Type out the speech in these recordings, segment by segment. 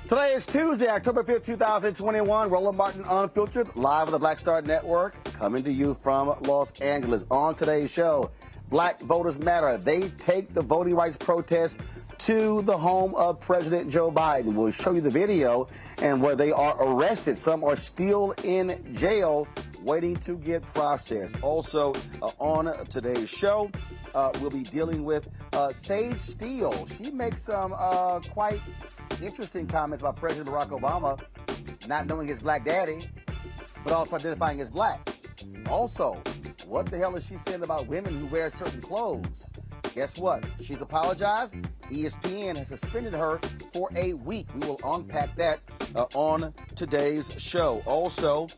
Today is Tuesday, October 5th, 2021. Roland Martin Unfiltered, live on the Black Star Network, coming to you from Los Angeles. On today's show, Black Voters Matter. They take the voting rights protest to the home of President Joe Biden. We'll show you the video and where they are arrested. Some are still in jail waiting to get processed. Also, on today's show, we'll be dealing with Sage Steele. She makes some quite interesting comments about President Barack Obama not knowing his black daddy, but also identifying as black. Also, what the hell is she saying about women who wear certain clothes? Guess what? She's apologized. ESPN has suspended her for a week. We will unpack that on today's show. Also,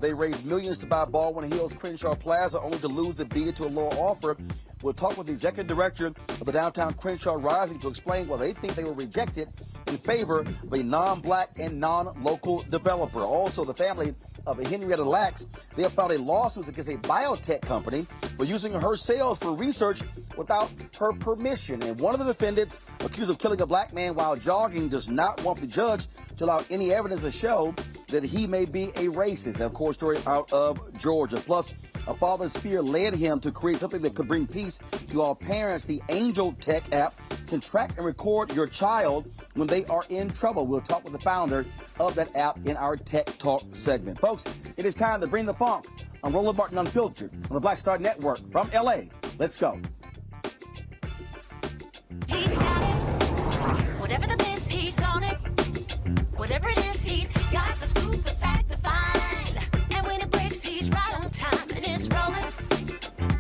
they raised millions to buy Baldwin Hills Crenshaw Plaza, only to lose the bid to a lower offer. We'll talk with the executive director of the Downtown Crenshaw Rising to explain why they think they were rejected in favor of a non-black and non-local developer. Also, the family of Henrietta Lacks, they have filed a lawsuit against a biotech company for using her cells for research without her permission. And one of the defendants, accused of killing a black man while jogging, does not want the judge to allow any evidence to show that he may be a racist. Of course, story out of Georgia. Plus, a father's fear led him to create something that could bring peace to all parents. The ANJEL Tech app can track and record your child when they are in trouble. We'll talk with the founder of that app in our Tech Talk segment. Folks, it is time to bring the funk on Roland Martin Unfiltered on the Black Star Network from L.A. Let's go. He's got it. Whatever the miss, he's on it. Whatever it is, he's got the scoop, the fact, the find. And when it breaks, he's right on time and it's rolling.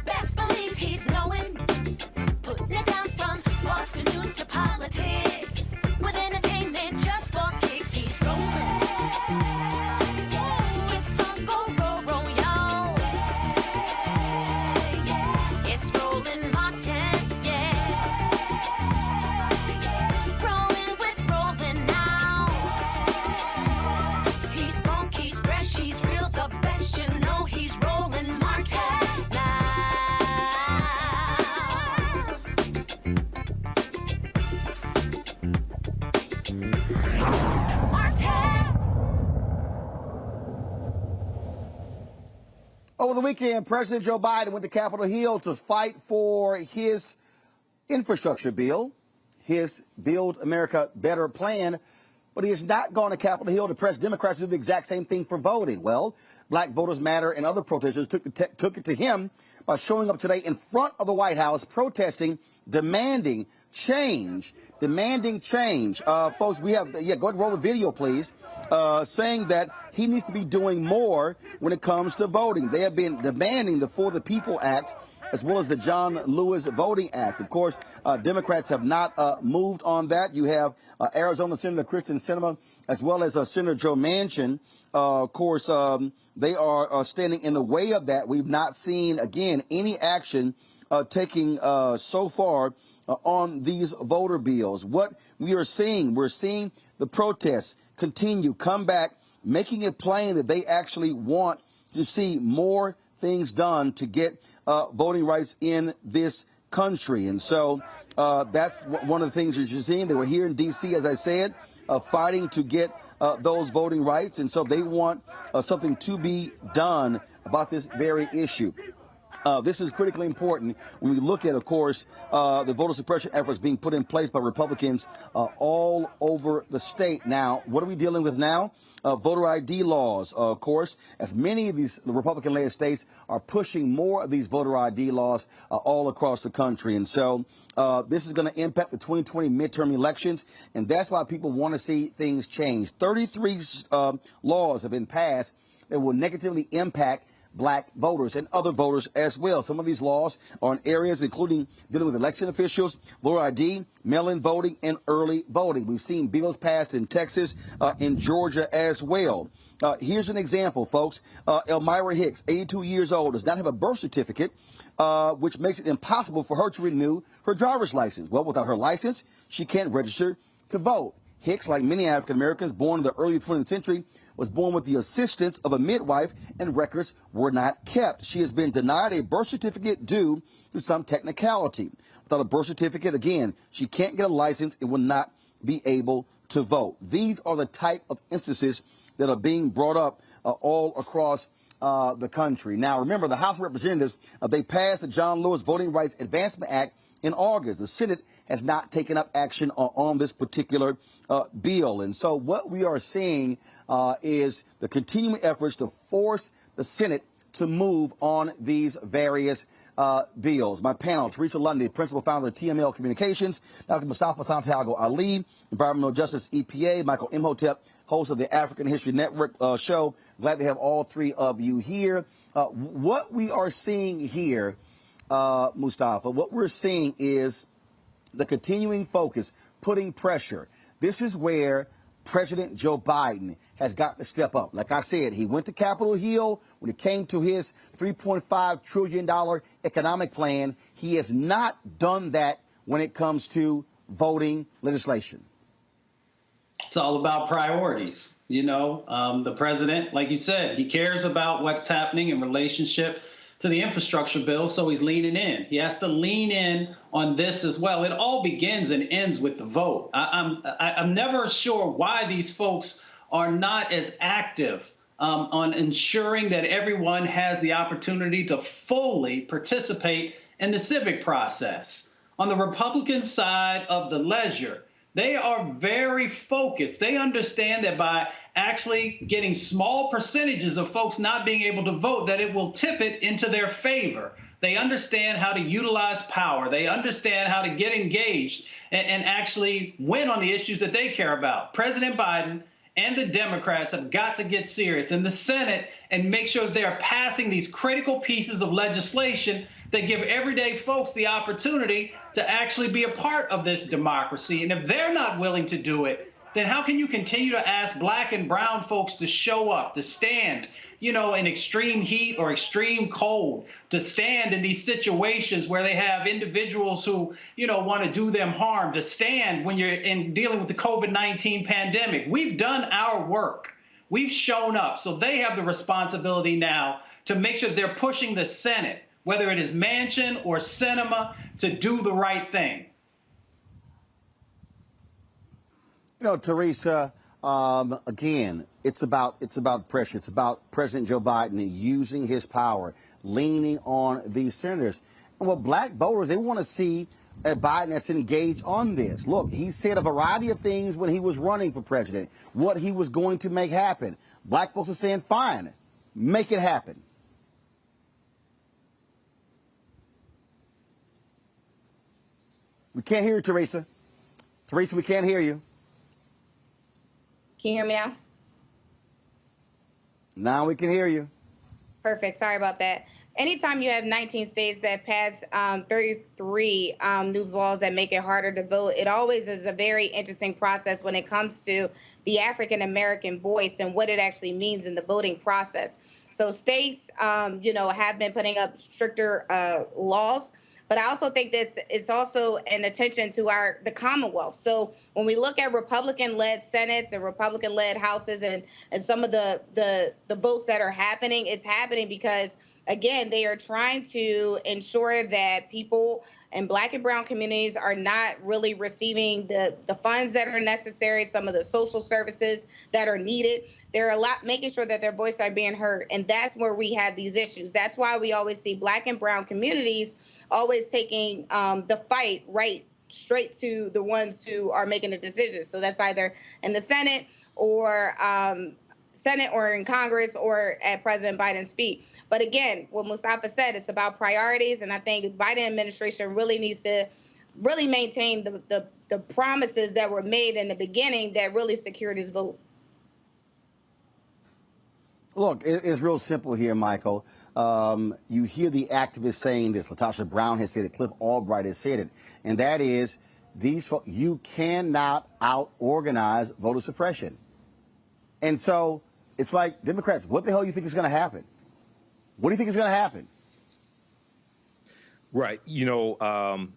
Best believe he's knowing. Putting it down from sports to news to politics. With entertainment just for kicks, he's rolling. It's on go, roll, y'all. It's Roland Martin, yeah. Rolling with Roland now. He's funk, he's fresh, he's real, the best, you know he's Roland Martin now. Martin! Over the weekend, President Joe Biden went to Capitol Hill to fight for his infrastructure bill, his Build America Better plan, but he has not gone to Capitol Hill to press Democrats to do the exact same thing for voting. Well, Black Voters Matter and other protesters took it to him by showing up today in front of the White House, protesting, demanding change. Folks, we have, go ahead and roll the video, please, saying that he needs to be doing more when it comes to voting. They have been demanding the For the People Act as well as the John Lewis Voting Act. Of course, Democrats have not moved on that. You have Arizona Senator Kristen Sinema as well as Senator Joe Manchin. Of course, they are standing in the way of that. We've not seen, again, any action taking so far on these voter bills. What we're seeing the protests continue, come back, making it plain that they actually want to see more things done to get voting rights in this country. And so that's one of the things that you're seeing. They were here in D.C., as I said, fighting to get those voting rights. And so they want something to be done about this very issue. This is critically important when we look at, of course, the voter suppression efforts being put in place by Republicans all over the state. Now, what are we dealing with now? Voter ID laws, of course, as many of these Republican-led states are pushing more of these voter ID laws all across the country. And so this is going to impact the 2020 midterm elections, and that's why people want to see things change. 33 laws have been passed that will negatively impact Black voters and other voters as well. Some of these laws are in areas including dealing with election officials, voter ID, mail-in voting, and early voting. We've seen bills passed in Texas, in Georgia as well. Here's an example, folks. Elmira Hicks, 82 years old, does not have a birth certificate, which makes it impossible for her to renew her driver's license. Well, without her license, she can't register to vote. Hicks, like many African Americans born in the early 20th century, was born with the assistance of a midwife, and records were not kept. She has been denied a birth certificate due to some technicality. Without a birth certificate, again, she can't get a license and will not be able to vote. These are the type of instances that are being brought up all across the country. Now, remember, the House of Representatives, they passed the John Lewis Voting Rights Advancement Act in August. The Senate has not taken up action on this particular bill. And so what we are seeing is the continuing efforts to force the Senate to move on these various bills. My panel, Teresa Lundy, principal founder of TML Communications, Dr. Mustafa Santiago Ali, Environmental Justice EPA, Michael Imhotep, host of the African History Network show. Glad to have all three of you here. What we are seeing here, Mustafa, what we're seeing is the continuing focus, putting pressure. This is where President Joe Biden has got to step up. Like I said, he went to Capitol Hill when it came to his $3.5 trillion economic plan. He has not done that when it comes to voting legislation. It's all about priorities. You know, the president, like you said, he cares about what's happening in relationship to the infrastructure bill, so he's leaning in. He has to lean in on this as well. It all begins and ends with the vote. I'm never sure why these folks are not as active on ensuring that everyone has the opportunity to fully participate in the civic process. On the Republican side of the ledger, they are very focused. They understand that by actually getting small percentages of folks not being able to vote, that it will tip it into their favor. They understand how to utilize power. They understand how to get engaged and actually win on the issues that they care about. President Biden and the Democrats have got to get serious in the Senate and make sure that they are passing these critical pieces of legislation that give everyday folks the opportunity to actually be a part of this democracy. And if they're not willing to do it, then how can you continue to ask black and brown folks to show up, to stand, you know, in extreme heat or extreme cold, to stand in these situations where they have individuals who, you know, want to do them harm, to stand when you're dealing with the COVID-19 pandemic? We've done our work. We've shown up. So they have the responsibility now to make sure they're pushing the Senate, whether it is Manchin or Sinema, to do the right thing. You know, Teresa, again, it's about pressure. It's about President Joe Biden using his power, leaning on these senators. And what black voters, they want to see a Biden that's engaged on this. Look, he said a variety of things when he was running for president, what he was going to make happen. Black folks are saying, fine, make it happen. We can't hear you, Teresa. Teresa, we can't hear you. Can you hear me now? Now we can hear you. Perfect. Sorry about that. Anytime you have 19 states that pass 33 new laws that make it harder to vote, it always is a very interesting process when it comes to the African-American voice and what it actually means in the voting process. So states, you know, have been putting up stricter laws. But I also think this is also an attention to the Commonwealth. So when we look at Republican-led Senates and Republican-led Houses and some of the votes that are happening, it's happening because, again, they are trying to ensure that people in black and brown communities are not really receiving the funds that are necessary, some of the social services that are needed. They're making sure that their voices are being heard. And that's where we have these issues. That's why we always see black and brown communities always taking the fight right straight to the ones who are making the decisions. So that's either in the Senate or in Congress or at President Biden's feet. But again, what Mustafa said, it's about priorities. And I think the Biden administration really needs to really maintain the promises that were made in the beginning that really secured his vote. Look, it's real simple here, Michael. You hear the activists saying this. Latasha Brown has said it. Cliff Albright has said it. And that is, you cannot out-organize voter suppression. And so it's like, Democrats, what the hell do you think is going to happen? What do you think is going to happen? Right. You know,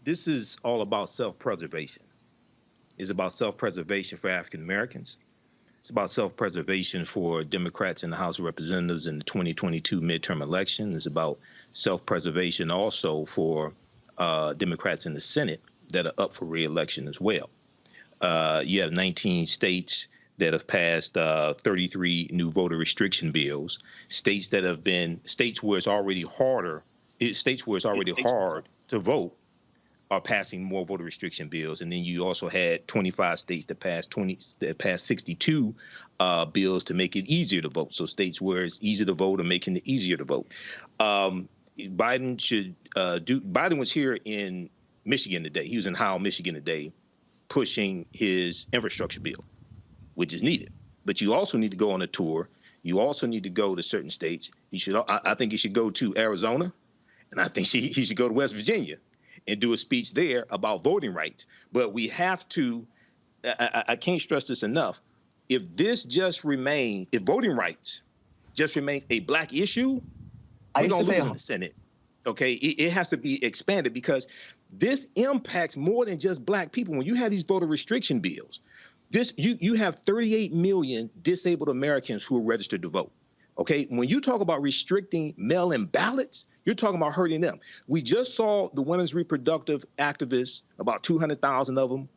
this is all about self-preservation. It's about self-preservation for African Americans. It's about self-preservation for Democrats in the House of Representatives in the 2022 midterm election. It's about self-preservation also for Democrats in the Senate that are up for re-election as well. You have 19 states that have passed 33 new voter restriction bills. States that have been states where it's already hard to vote are passing more voter restriction bills. And then you also had 25 states that passed 62 bills to make it easier to vote. So states where it's easy to vote are making it easier to vote. Biden was here in Michigan today. He was in Howell, Michigan today, pushing his infrastructure bill, which is needed. But you also need to go on a tour. You also need to go to certain states. I think he should go to Arizona, and I think he should go to West Virginia and do a speech there about voting rights. But we have to I can't stress this enough. If voting rights just remains a black issue, we're going to lose in the Senate. Okay, it has to be expanded because this impacts more than just black people. When you have these voter restriction bills, you have 38 million disabled Americans who are registered to vote. Okay, when you talk about restricting mail-in ballots, you're talking about hurting them. We just saw the women's reproductive activists, about 200,000 of them,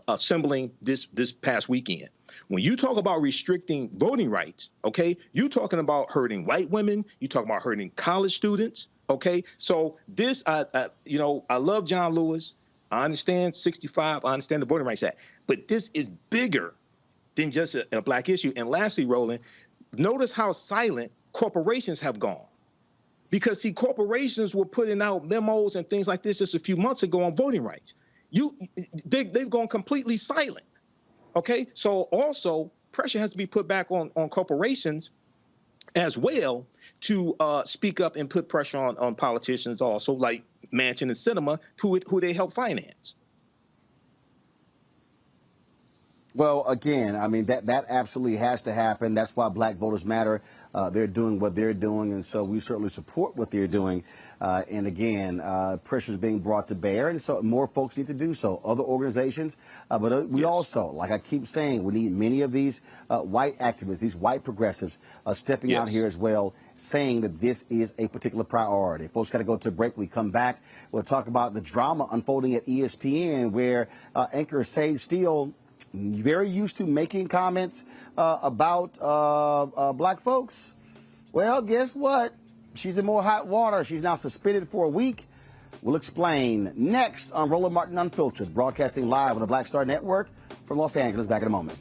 assembling this past weekend. When you talk about restricting voting rights, okay, you're talking about hurting white women, you're talking about hurting college students, okay? So this, I love John Lewis. I understand 65, I understand the Voting Rights Act, but this is bigger than just a black issue. And lastly, Roland, notice how silent corporations have gone. Because, see, corporations were putting out memos and things like this just a few months ago on voting rights. They've gone completely silent. Okay, so also pressure has to be put back on corporations as well to speak up and put pressure on politicians also, like Manchin and Sinema, who they help finance. Well, again, I mean, that absolutely has to happen. That's why Black Voters Matter. They're doing what they're doing, and so we certainly support what they're doing. And again, pressure is being brought to bear, and so more folks need to do so. Other organizations, but we also, like I keep saying, we need many of these white activists, these white progressives, stepping out here as well, saying that this is a particular priority. Folks got to go to a break. We come back. We'll talk about the drama unfolding at ESPN, where anchor Steele, very used to making comments about black folks. Well, guess what? She's in more hot water. She's now suspended for a week. We'll explain next on Roland Martin Unfiltered, broadcasting live on the Black Star Network from Los Angeles. Back in a moment.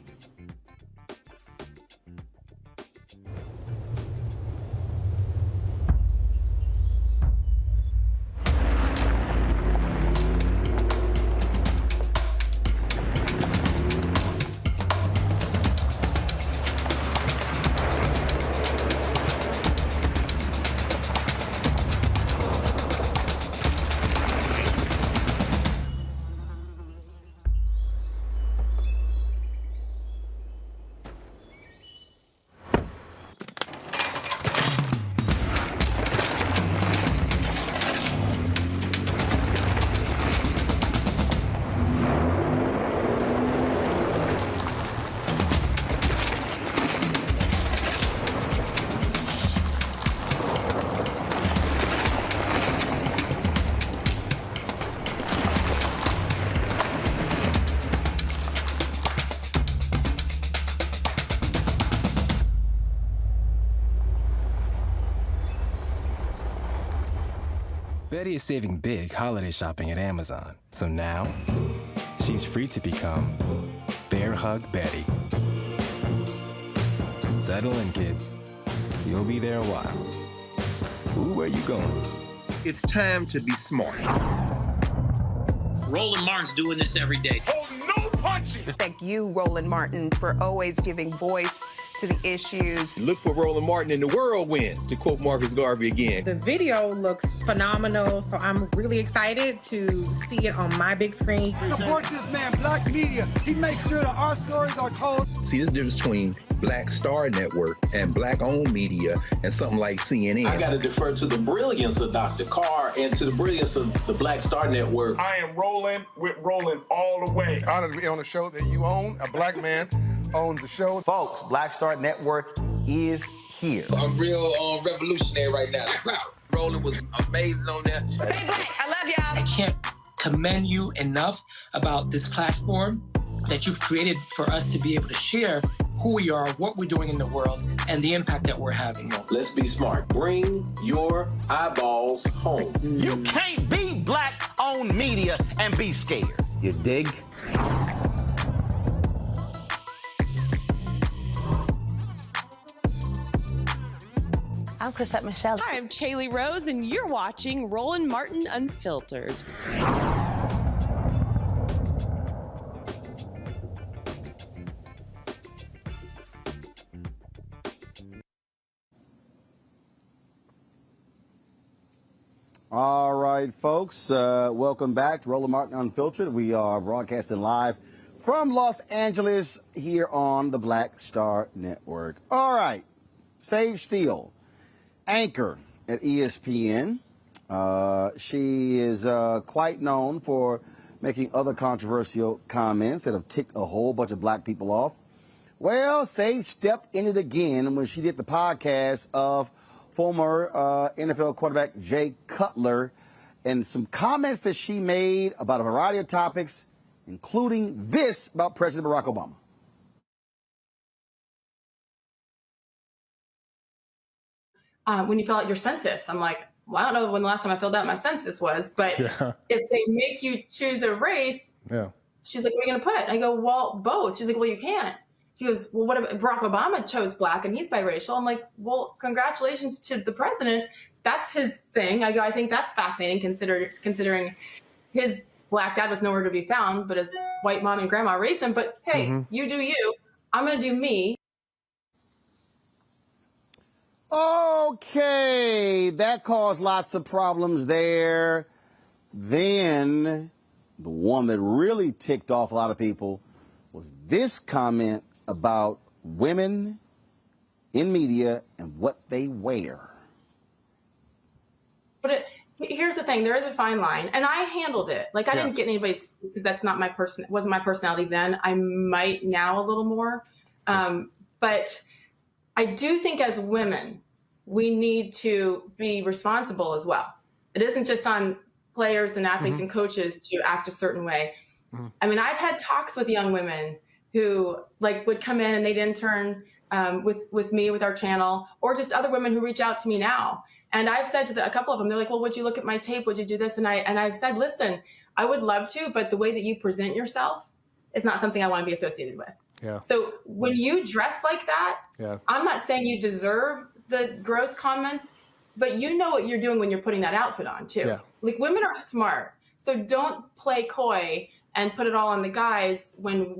Betty is saving big holiday shopping at Amazon. So now, she's free to become Bear Hug Betty. Settle in, kids. You'll be there a while. Ooh, where you going? It's time to be smart. Roland Martin's doing this every day. Oh, no punches! Thank you, Roland Martin, for always giving voice to the issues. Look for Roland Martin in the whirlwind, to quote Marcus Garvey again. The video looks phenomenal, so I'm really excited to see it on my big screen. Support this man, Black Media. He makes sure that our stories are told. See, there's a difference between Black Star Network and Black-owned media and something like CNN. I got to defer to the brilliance of Dr. Carr and to the brilliance of the Black Star Network. I am rolling with Roland all the way. Honored to be on a show that you own. A black man owns the show. Folks, Black Star Network is here. I'm real revolutionary right now. Roland was amazing on there. Stay black. I love y'all. I can't commend you enough about this platform that you've created for us to be able to share who we are, what we're doing in the world, and the impact that we're having. Let's be smart. Bring your eyeballs home. You can't be black-owned media and be scared. You dig? I'm Chrisette Michelle. Hi, I'm Chaley Rose, and you're watching Roland Martin Unfiltered. All right, folks, welcome back to Roland Martin Unfiltered. We are broadcasting live from Los Angeles here on the Black Star Network. All right, Sage Steele, anchor at ESPN. She is quite known for making other controversial comments that have ticked a whole bunch of black people off. Well, Sage stepped in it again when she did the podcast of former NFL quarterback Jay Cutler and some comments that she made about a variety of topics, including this about President Barack Obama. When you fill out your census, I'm like, well, I don't know when the last time I filled out my census was, but if they make you choose a race, she's like, what are you going to put? I go, well, both. She's like, well, you can't. She goes, well, what about Barack Obama chose black and he's biracial? I'm like, well, congratulations to the president. That's his thing. I go, I think that's fascinating considering his black dad was nowhere to be found, but his white mom and grandma raised him. But hey, you do you. I'm going to do me. Okay, that caused lots of problems there. Then the one that really ticked off a lot of people was this comment about women in media and what they wear. But here's the thing, there is a fine line, and I handled it. Like I didn't get anybody's, because that's not my wasn't my personality then. I might now a little more. But I do think as women, we need to be responsible as well. It isn't just on players and athletes and coaches to act a certain way. I mean, I've had talks with young women who like would come in and they'd intern with me, with our channel, or just other women who reach out to me now. And I've said to a couple of them, they're like, well, would you look at my tape? Would you do this? And I've said, listen, I would love to, but the way that you present yourself is not something I want to be associated with. Yeah. So when you dress like that, I'm not saying you deserve the gross comments, but you know what you're doing when you're putting that outfit on too. Yeah. Like women are smart. So don't play coy and put it all on the guys when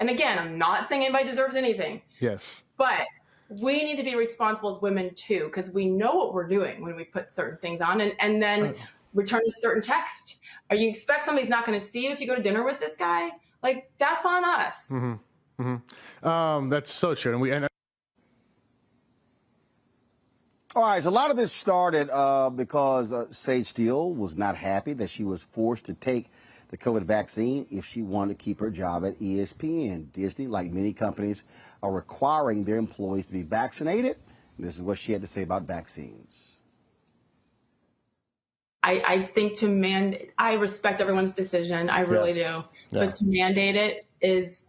and again, I'm not saying anybody deserves anything. Yes. But we need to be responsible as women too, because we know what we're doing when we put certain things on and then return a certain text. Or you expect somebody's not going to see you if you go to dinner with this guy? Like that's on us. That's so true. And All right, so a lot of this started because Sage Steele was not happy that she was forced to take the COVID vaccine if she wanted to keep her job at ESPN. Disney, like many companies, are requiring their employees to be vaccinated. This is what she had to say about vaccines. I think I respect everyone's decision. I really do. But to mandate it is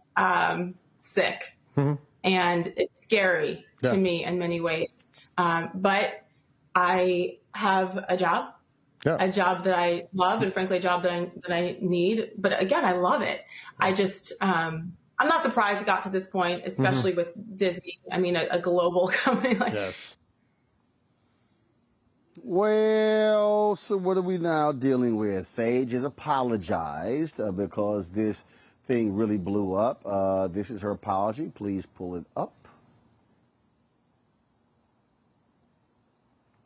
sick. And it's scary to me in many ways. But I have a job that I love, and frankly, a job that I need. But again, I love it. I just, I'm not surprised it got to this point, especially with Disney. I mean, a global company like. Yes. Well, so what are we now dealing with? Sage has apologized because this thing really blew up. This is her apology. Please pull it up.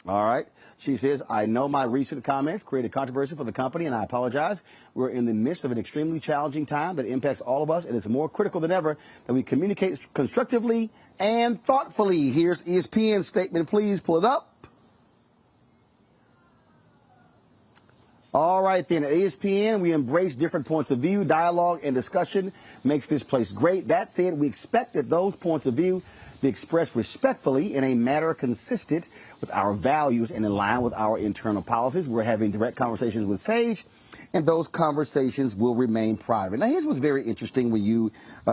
All right. She says, I know my recent comments created controversy for the company, and I apologize. We're in the midst of an extremely challenging time that impacts all of us, and it's more critical than ever that we communicate constructively and thoughtfully. Here's ESPN's statement. Please pull it up. All right, then. At ESPN, we embrace different points of view. Dialogue and discussion makes this place great. That said, we expect that those points of view be expressed respectfully in a manner consistent with our values and in line with our internal policies. We're having direct conversations with Sage, and those conversations will remain private. Now, here's what's very interesting when you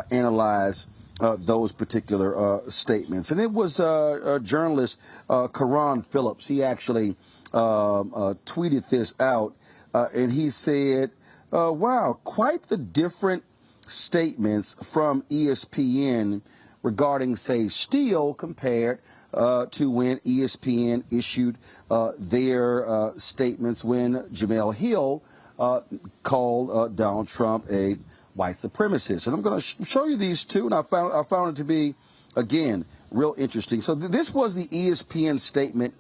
analyze those particular statements. And it was a journalist, Karan Phillips. He actually tweeted this out, and he said, wow, quite the different statements from ESPN regarding, say, Steele compared to when ESPN issued their statements when Jemele Hill called Donald Trump a white supremacist. And I'm going to show you these two, and I found it to be, again, real interesting. So this was the ESPN statement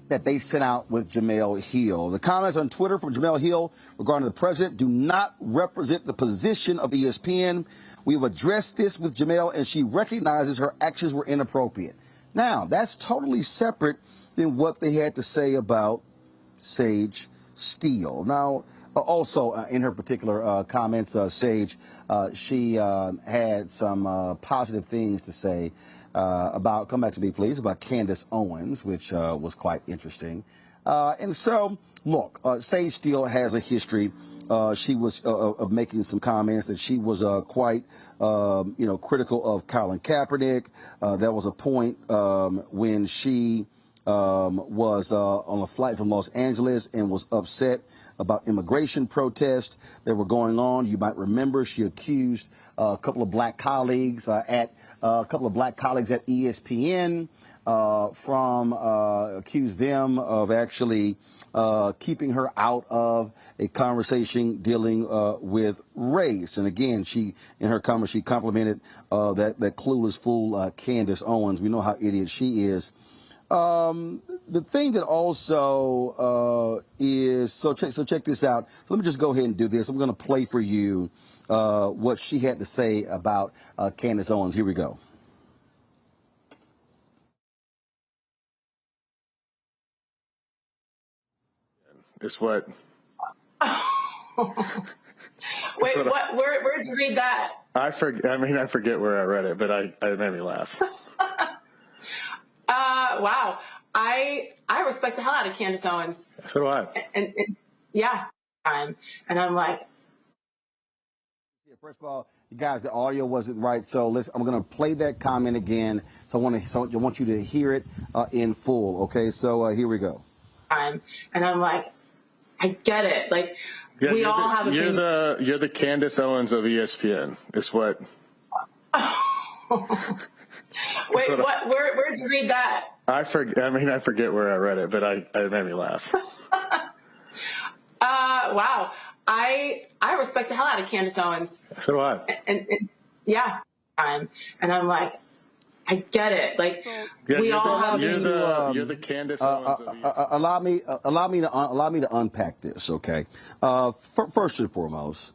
that they sent out with Jemele Hill. The comments on Twitter from Jemele Hill regarding the president do not represent the position of ESPN. We've addressed this with Jemele, and she recognizes her actions were inappropriate. Now, that's totally separate than what they had to say about Sage Steele. Now, also in her particular comments, Sage, she had some positive things to say about, come back to me please, about Candace Owens, which was quite interesting. And so, look, Sage Steele has a history. She was of making some comments that she was quite, critical of Colin Kaepernick. There was a point when she was on a flight from Los Angeles and was upset about immigration protests that were going on. You might remember she accused a couple of black colleagues at ESPN accused them of actually keeping her out of a conversation dealing with race. And again, in her comments, she complimented that clueless fool Candace Owens. We know how idiot she is. The thing that also is, so check this out. So let me just go ahead and do this. I'm going to play for you what she had to say about Candace Owens. Here we go. It's what? Wait, what? Where'd you read that? I forget where I read it, but it made me laugh. Wow. I respect the hell out of Candace Owens. So do I. And yeah, and I'm like. First of all, you guys, the audio wasn't right, so I'm going to play that comment again. So I want you to hear it in full. Okay, so here we go. And I'm like, I get it. Like, yeah, we all have. You're the Candace Owens of ESPN. It's what. Wait, what? Where'd you read that? I forget where I read it, but it made me laugh. Wow. I respect the hell out of Candace Owens. So do I. And yeah, and I'm like, I get it. Like, yeah, we all have. You're the Candace Owens. Allow me to unpack this, okay? First and foremost,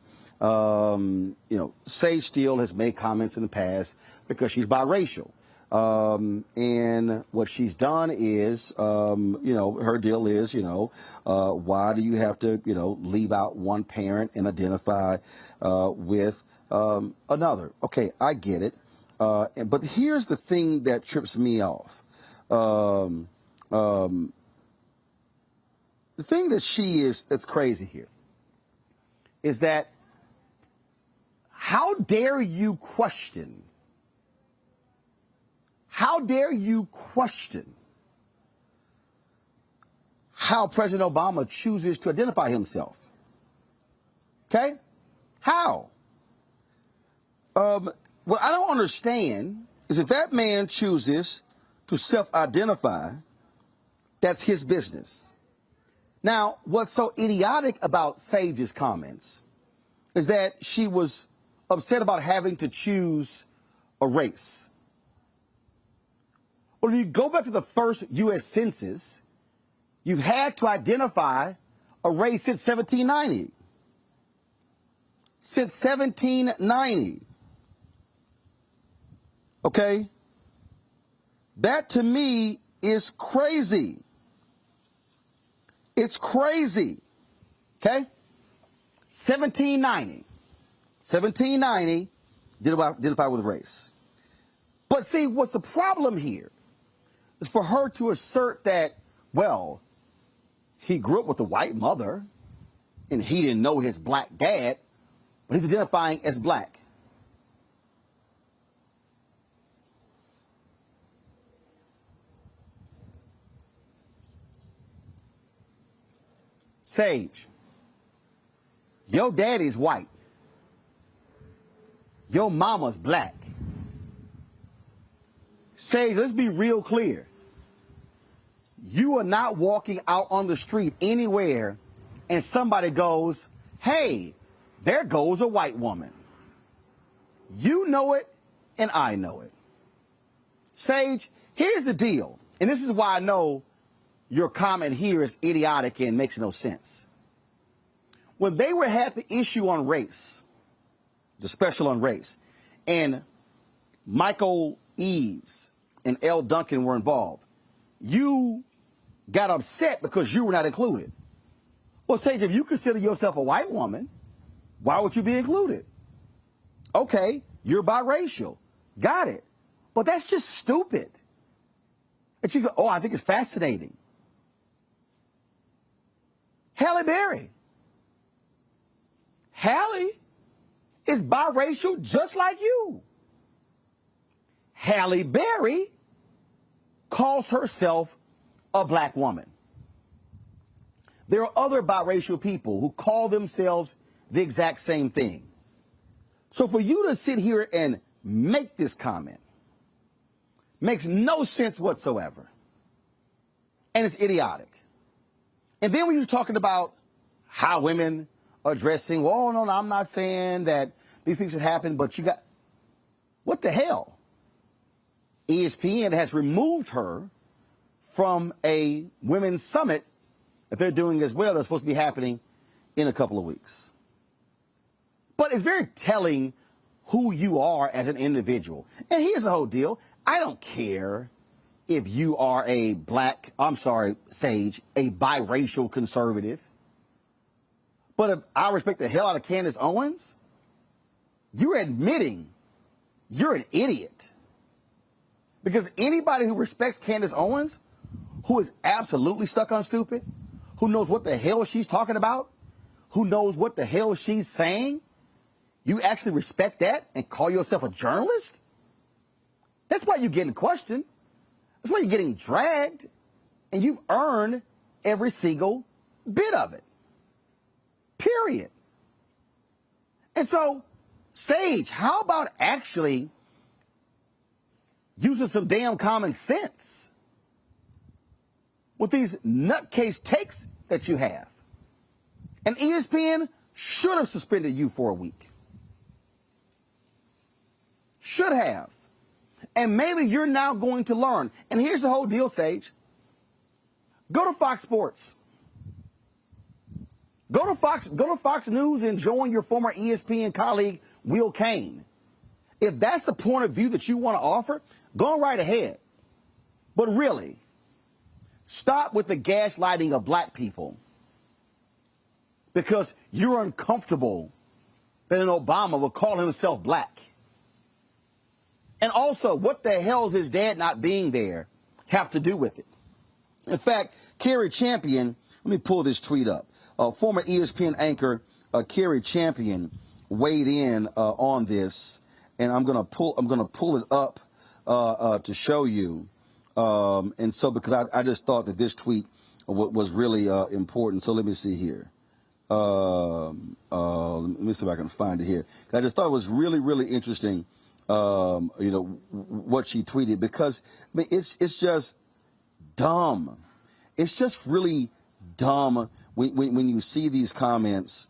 Sage Steele has made comments in the past because she's biracial. And what she's done is, her deal is, why do you have to, leave out one parent and identify with another? Okay, I get it. But here's the thing that trips me off. The thing that's crazy here is that how dare you question how President Obama chooses to identify himself? Okay? How? What I don't understand is if that man chooses to self-identify, that's his business. Now, what's so idiotic about Sage's comments is that she was upset about having to choose a race. Well, if you go back to the first U.S. Census, you've had to identify a race since 1790. Since 1790. Okay? That to me is crazy. It's crazy. Okay? 1790. 1790, identify with race. But see, what's the problem here is for her to assert that, well, he grew up with a white mother and he didn't know his black dad, but he's identifying as black. Sage, your daddy's white. Your mama's black. Sage, let's be real clear. You are not walking out on the street anywhere and somebody goes, hey, there goes a white woman. You know it and I know it. Sage, here's the deal. And this is why I know your comment here is idiotic and makes no sense. When they had the issue on race, the special on race, and Michael Eves and L. Duncan were involved, you got upset because you were not included. Well, Sage, if you consider yourself a white woman, why would you be included? Okay, you're biracial. Got it. But that's just stupid. And you go, oh, I think it's fascinating. Halle Berry. Halle is biracial just like you. Halle Berry calls herself a black woman. There are other biracial people who call themselves the exact same thing. So for you to sit here and make this comment makes no sense whatsoever. And it's idiotic. And then when you're talking about how women are dressing, well, no, I'm not saying that these things should happen, but you got, what the hell? ESPN has removed her from a women's summit that they're doing as well. That's supposed to be happening in a couple of weeks. But it's very telling who you are as an individual. And here's the whole deal. I don't care if you are a Sage, a biracial conservative. But if I respect the hell out of Candace Owens, you're admitting you're an idiot. Because anybody who respects Candace Owens, who is absolutely stuck on stupid, who knows what the hell she's talking about, who knows what the hell she's saying, you actually respect that and call yourself a journalist? That's why you're getting questioned. That's why you're getting dragged. And you've earned every single bit of it. Period. And so, Sage, how about actually using some damn common sense with these nutcase takes that you have? And ESPN should have suspended you for a week. Should have. And maybe you're now going to learn. And here's the whole deal, Sage. Go to Fox Sports. Go to Fox News and join your former ESPN colleague, Will Cain. If that's the point of view that you want to offer, go right ahead. But really, stop with the gaslighting of black people because you're uncomfortable that an Obama will call himself black. And also, what the hell is his dad not being there have to do with it? In fact, Kerry Champion, let me pull this tweet up. Former ESPN anchor Kerry Champion weighed in on this, and I'm gonna pull it up to show you. And so because I just thought that this tweet was really important. So let me see here. Let me see if I can find it here. I just thought it was really, really interesting. What she tweeted, because I mean, it's just dumb. It's just really dumb when you see these comments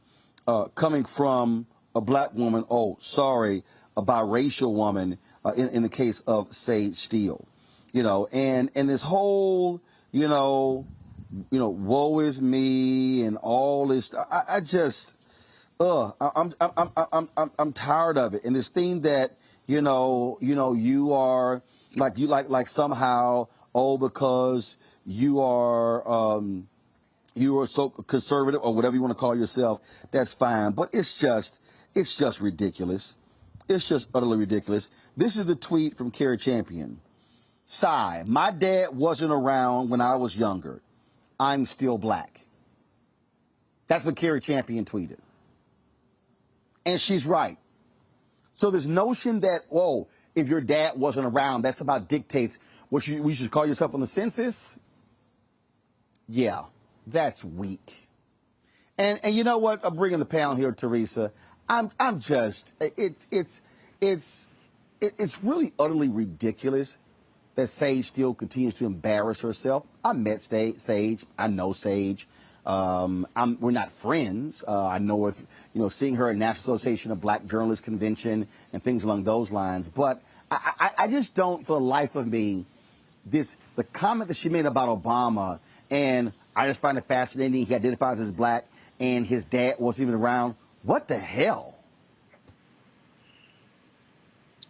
coming from a black woman. Oh, sorry, a biracial woman. In the case of Sage Steele, and this whole, woe is me and all this. I just, I'm tired of it. And this thing that. You are like somehow, because you are so conservative or whatever you want to call yourself, that's fine. But it's just ridiculous. It's just utterly ridiculous. This is the tweet from Kerry Champion. Sigh, my dad wasn't around when I was younger. I'm still black. That's what Kerry Champion tweeted. And she's right. So this notion that, if your dad wasn't around, that somehow dictates what we should call yourself on the census. Yeah, that's weak. And you know what? I'm bringing the panel here, Teresa. I'm just, it's really utterly ridiculous that Sage still continues to embarrass herself. I met Sage. I know Sage. We're not friends. I know if, seeing her at National Association of Black Journalists Convention and things along those lines. But I just don't, for the life of me, the comment that she made about Obama And I just find it fascinating. He identifies as black, and his dad wasn't even around. What the hell?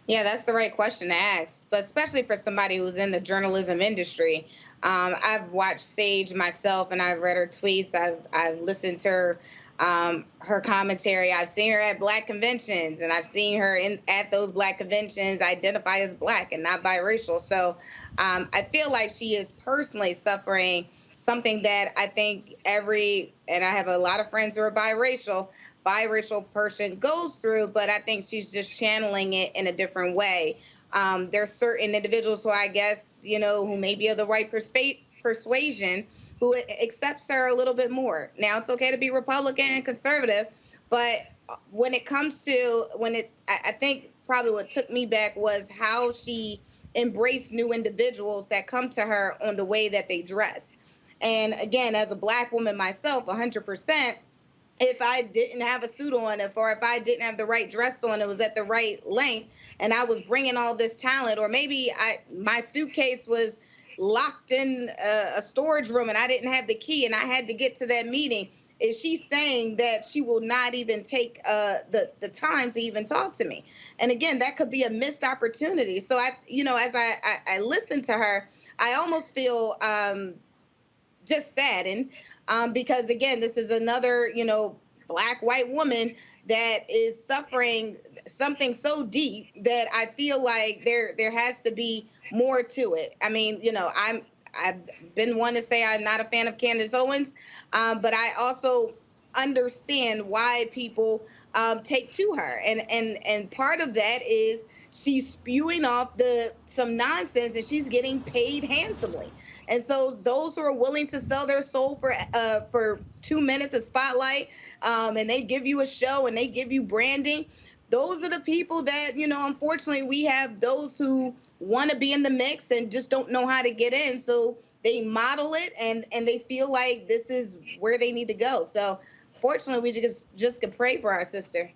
Yeah, that's the right question to ask, but especially for somebody who's in the journalism industry. I've watched Sage myself, and I've read her tweets. I've listened to her commentary. I've seen her at black conventions, and I've seen her at those black conventions identify as black and not biracial. So I feel like she is personally suffering something that I think and I have a lot of friends who are biracial person goes through, but I think she's just channeling it in a different way. There's certain individuals who I guess, who may be of the right persuasion who accepts her a little bit more. Now, it's okay to be Republican and conservative, but when it comes to, I think probably what took me back was how she embraced new individuals that come to her on the way that they dress. And again, as a black woman myself, 100%, if I didn't have a suit on, or if I didn't have the right dress on, it was at the right length, and I was bringing all this talent, or maybe my suitcase was locked in a storage room and I didn't have the key and I had to get to that meeting, is she saying that she will not even take the time to even talk to me? And again, that could be a missed opportunity. So as I listen to her, I almost feel just saddened because again, this is another, black white woman that is suffering something so deep that I feel like there has to be more to it. I mean, I've been one to say I'm not a fan of Candace Owens, but I also understand why people take to her, and part of that is she's spewing off some nonsense, and she's getting paid handsomely. And so those who are willing to sell their soul for 2 minutes of spotlight, and they give you a show and they give you branding, those are the people that, unfortunately we have those who want to be in the mix and just don't know how to get in. So they model it and they feel like this is where they need to go. So fortunately, we just could pray for our sister.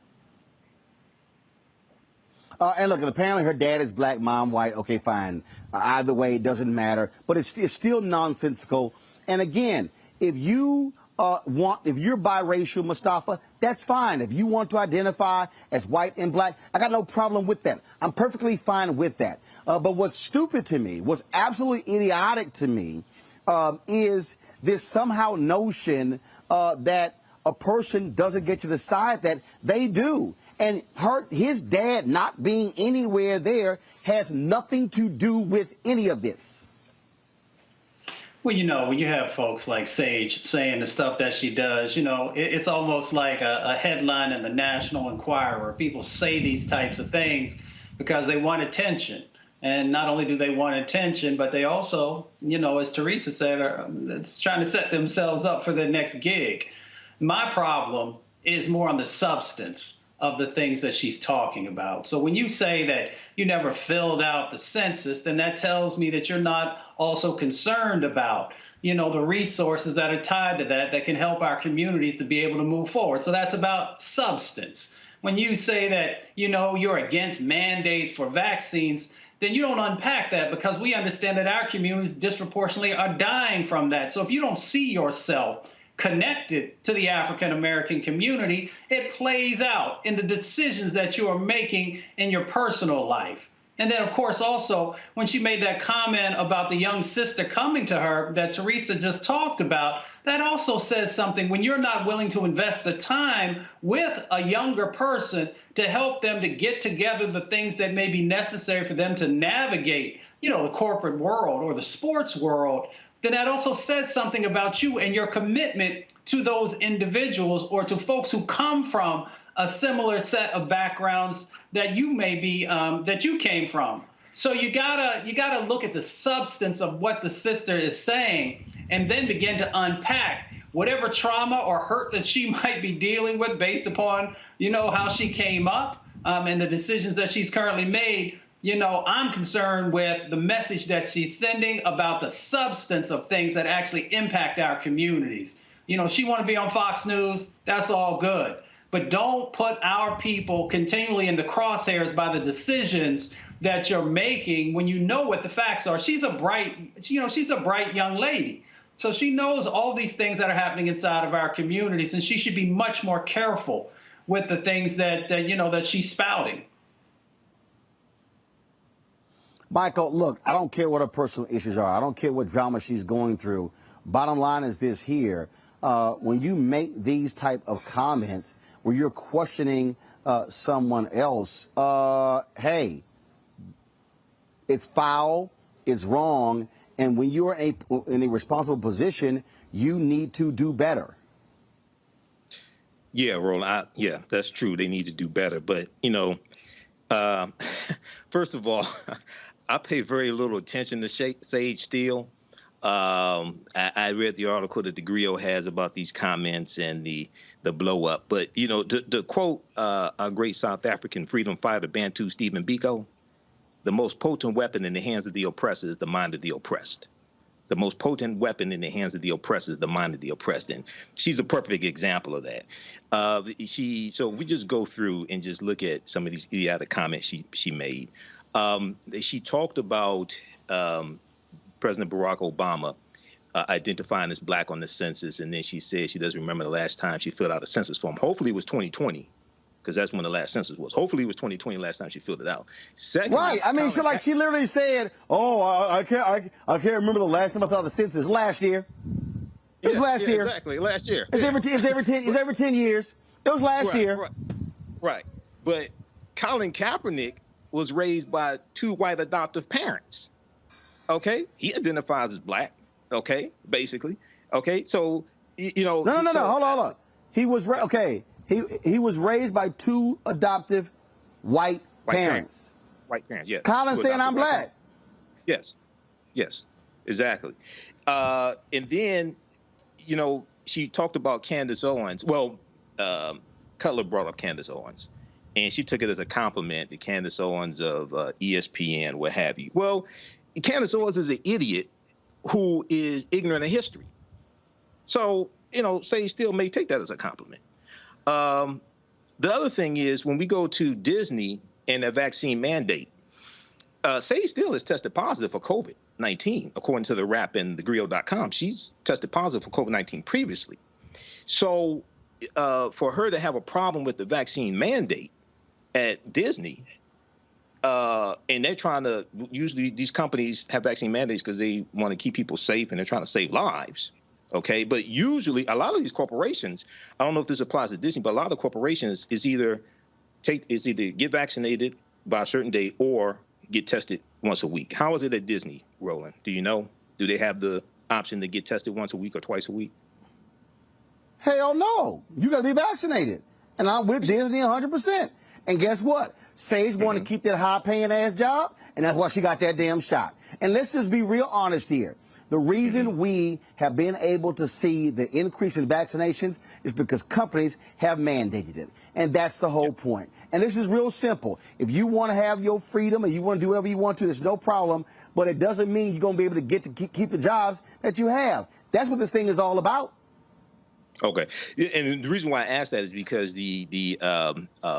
And look, apparently her dad is black, mom white. Okay, fine. Either way, it doesn't matter. But it's still nonsensical. And again, if you're biracial, Mustafa, that's fine. If you want to identify as white and black, I got no problem with that. I'm perfectly fine with that. But what's stupid to me, what's absolutely idiotic to me, is this somehow notion that a person doesn't get to decide that. They do. And his dad not being anywhere there has nothing to do with any of this. Well, when you have folks like Sage saying the stuff that she does, it's almost like a headline in the National Enquirer. People say these types of things because they want attention. And not only do they want attention, but they also, as Teresa said, are trying to set themselves up for their next gig. My problem is more on the substance of the things that she's talking about. So when you say that you never filled out the census, then that tells me that you're not also concerned about, the resources that are tied to that can help our communities to be able to move forward. So that's about substance. When you say that, you're against mandates for vaccines, then you don't unpack that, because we understand that our communities disproportionately are dying from that. So if you don't see yourself connected to the African American community, it plays out in the decisions that you are making in your personal life. And then, of course, also, when she made that comment about the young sister coming to her that Teresa just talked about, that also says something. When you're not willing to invest the time with a younger person to help them to get together the things that may be necessary for them to navigate, the corporate world or the sports world, then that also says something about you and your commitment to those individuals or to folks who come from a similar set of backgrounds that you may be, that you came from. So you gotta look at the substance of what the sister is saying and then begin to unpack whatever trauma or hurt that she might be dealing with based upon, how she came up and the decisions that she's currently made. I'm concerned with the message that she's sending about the substance of things that actually impact our communities. She want to be on Fox News, that's all good. But don't put our people continually in the crosshairs by the decisions that you're making when you know what the facts are. She's a bright young lady. So she knows all these things that are happening inside of our communities, and she should be much more careful with the things that she's spouting. Michael, look, I don't care what her personal issues are. I don't care what drama she's going through. Bottom line is this here. When you make these type of comments where you're questioning someone else, hey, it's foul, it's wrong, and when you're in a responsible position, you need to do better. Yeah, Roland, yeah, that's true. They need to do better. But, first of all, I pay very little attention to Sage Steele. I read the article that the Griot has about these comments and the blow up. But, to quote our great South African freedom fighter, Bantu Stephen Biko, the most potent weapon in the hands of the oppressor is the mind of the oppressed. The most potent weapon in the hands of the oppressor is the mind of the oppressed. And she's a perfect example of that. So we just go through and just look at some of these idiotic comments she made. She talked about President Barack Obama identifying as black on the census, and then she said she doesn't remember the last time she filled out a census form. Hopefully it was 2020, because that's when the last census was. Hopefully it was 2020 last time she filled it out. Secondly, right. I mean, she literally said, "Oh, I can't remember the last time I filled out the census. Last year. It was last year. Exactly, last year. It's every 10 years. It was last year. Right. But Colin Kaepernick was raised by two white adoptive parents. Okay, he identifies as black. Okay, basically. Okay, so No. Hold on. He was He was raised by two adoptive white parents. White parents, yes. Colin saying I'm black. Yes, exactly. And then, she talked about Candace Owens. Well, Cutler brought up Candace Owens, and she took it as a compliment to Candace Owens of ESPN, what have you. Well, Candace Owens is an idiot who is ignorant of history. So, Sage Steele may take that as a compliment. The other thing is, when we go to Disney and a vaccine mandate, Sage Steele has tested positive for COVID-19, according to the Wrap and thegrio.com. She's tested positive for COVID-19 previously. So for her to have a problem with the vaccine mandate at Disney, and they're trying to, usually these companies have vaccine mandates because they want to keep people safe and they're trying to save lives. Okay, but usually a lot of these corporations, I don't know if this applies to Disney, but a lot of corporations is either get vaccinated by a certain date or get tested once a week. How is it at Disney, Roland? Do you know? Do they have the option to get tested once a week or twice a week? Hell no. You got to be vaccinated. And I'm with Disney 100%. And guess what? Sage wanted to keep that high-paying ass job, and that's why she got that damn shot. And let's just be real honest here. The reason we have been able to see the increase in vaccinations is because companies have mandated it. And that's the whole point. And this is real simple. If you want to have your freedom and you want to do whatever you want to, there's no problem. But it doesn't mean you're going to be able to keep the jobs that you have. That's what this thing is all about. Okay. And the reason why I asked that is because the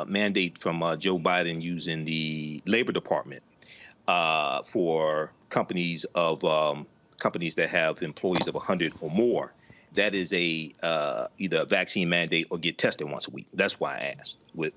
mandate from Joe Biden using the Labor Department for companies that have employees of 100 or more, that is either a vaccine mandate or get tested once a week. That's why I asked. No.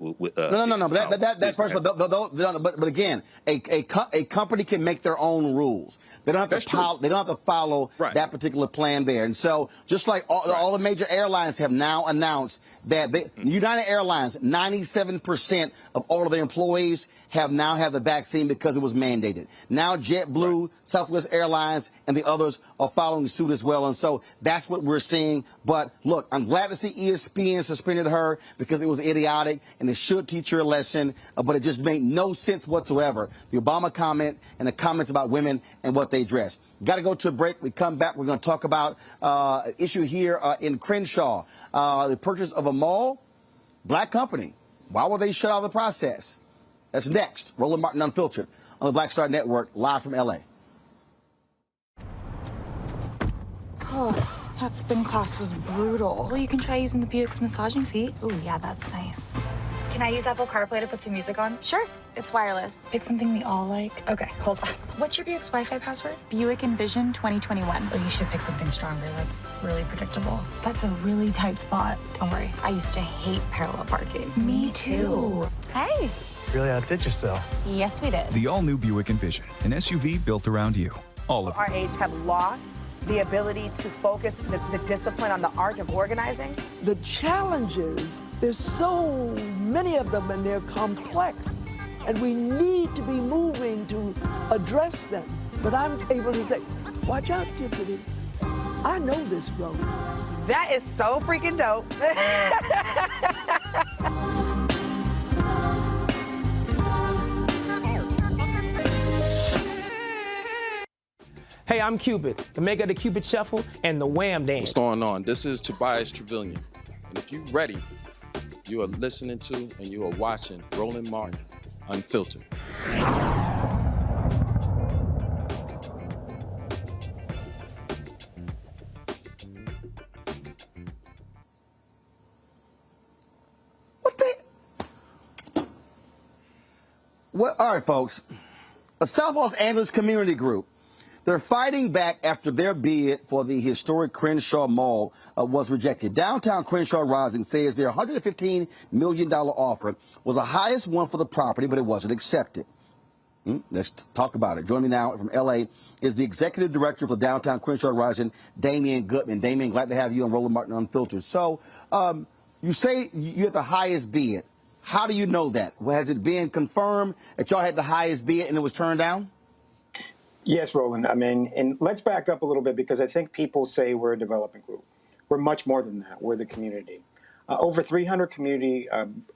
But first of all, but again, a company can make their own rules. They don't have to follow that particular plan there. And so, just like all the major airlines have now announced that United Airlines, 97% of all of their employees have the vaccine because it was mandated. Now JetBlue, Southwest Airlines, and the others are following suit as well. And so that's what we're seeing. But look, I'm glad to see ESPN suspended her because it was idiotic and it should teach her a lesson. But it just made no sense whatsoever. The Obama comment and the comments about women and what they dress. Got to go to a break. We come back. We're going to talk about an issue here in Crenshaw. The purchase of a mall, black company. Why were they shut out of the process? That's next. Roland Martin Unfiltered on the Black Star Network, live from L.A. Oh, that spin class was brutal. Well, you can try using the Buick's massaging seat. Ooh, yeah, that's nice. Can I use Apple CarPlay to put some music on? Sure, it's wireless. Pick something we all like. Okay, hold on. What's your Buick's Wi-Fi password? Buick Envision 2021. Oh, you should pick something stronger. That's really predictable. That's a really tight spot. Don't worry. I used to hate parallel parking. Me too. Hey. Really outdid yourself. Yes, we did. The all-new Buick Envision, an SUV built around you. All of our age have lost the ability to focus the discipline on the art of organizing. The challenges, there's so many of them and they're complex. And we need to be moving to address them. But I'm able to say, watch out, Tiffany. I know this road. That is so freaking dope. Hey, I'm Cupid, the maker of the Cupid Shuffle and the Wham Dance. What's going on? This is Tobias Trevelyan. And if you're ready, you are listening to and you are watching Roland Martin Unfiltered. Well, all right, folks. A South Los Angeles community group. They're fighting back after their bid for the historic Crenshaw Mall was rejected. Downtown Crenshaw Rising says their $115 million offer was the highest one for the property, but it wasn't accepted. Let's talk about it. Joining me now from L.A. is the executive director for Downtown Crenshaw Rising, Damian Goodman. Damian, glad to have you on Roland Martin Unfiltered. So you say you had the highest bid. How do you know that? Has it been confirmed that y'all had the highest bid and it was turned down? Yes, Roland. I mean, and let's back up a little bit because I think people say we're a development group. We're much more than that. We're the community. Over 300 community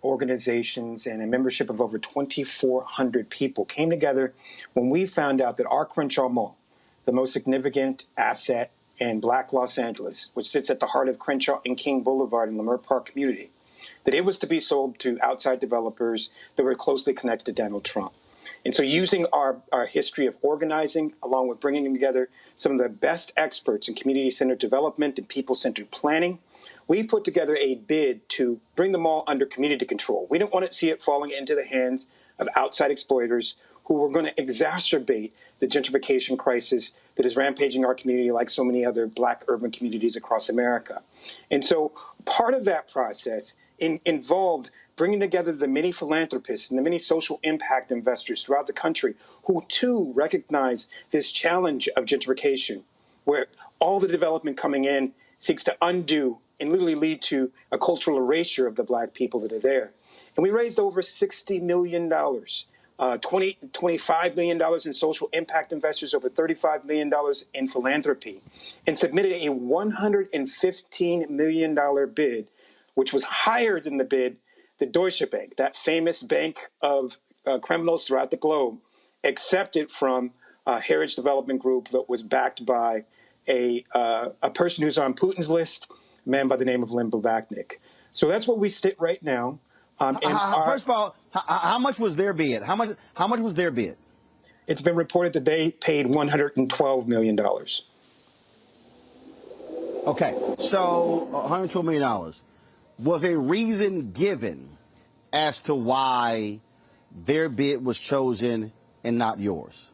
organizations and a membership of over 2,400 people came together when we found out that our Crenshaw Mall, the most significant asset in Black Los Angeles, which sits at the heart of Crenshaw and King Boulevard in Leimert Park community, that it was to be sold to outside developers that were closely connected to Donald Trump. And so using our history of organizing, along with bringing together some of the best experts in community-centered development and people-centered planning, we put together a bid to bring the mall under community control. We didn't want to see it falling into the hands of outside exploiters who were going to exacerbate the gentrification crisis that is rampaging our community like so many other Black urban communities across America. And so part of that process involved bringing together the many philanthropists and the many social impact investors throughout the country who, too, recognize this challenge of gentrification, where all the development coming in seeks to undo and literally lead to a cultural erasure of the Black people that are there. And we raised over $60 million, $25 million in social impact investors, over $35 million in philanthropy, and submitted a $115 million bid, which was higher than the bid the Deutsche Bank, that famous bank of criminals throughout the globe, accepted from Heritage Development Group that was backed by a person who's on Putin's list, a man by the name of Len Blavatnik. So that's what we sit right now. First of all, how much was their bid? How much was their bid? It's been reported that they paid $112 million. Okay, so $112 million. Was a reason given as to why their bid was chosen and not yours?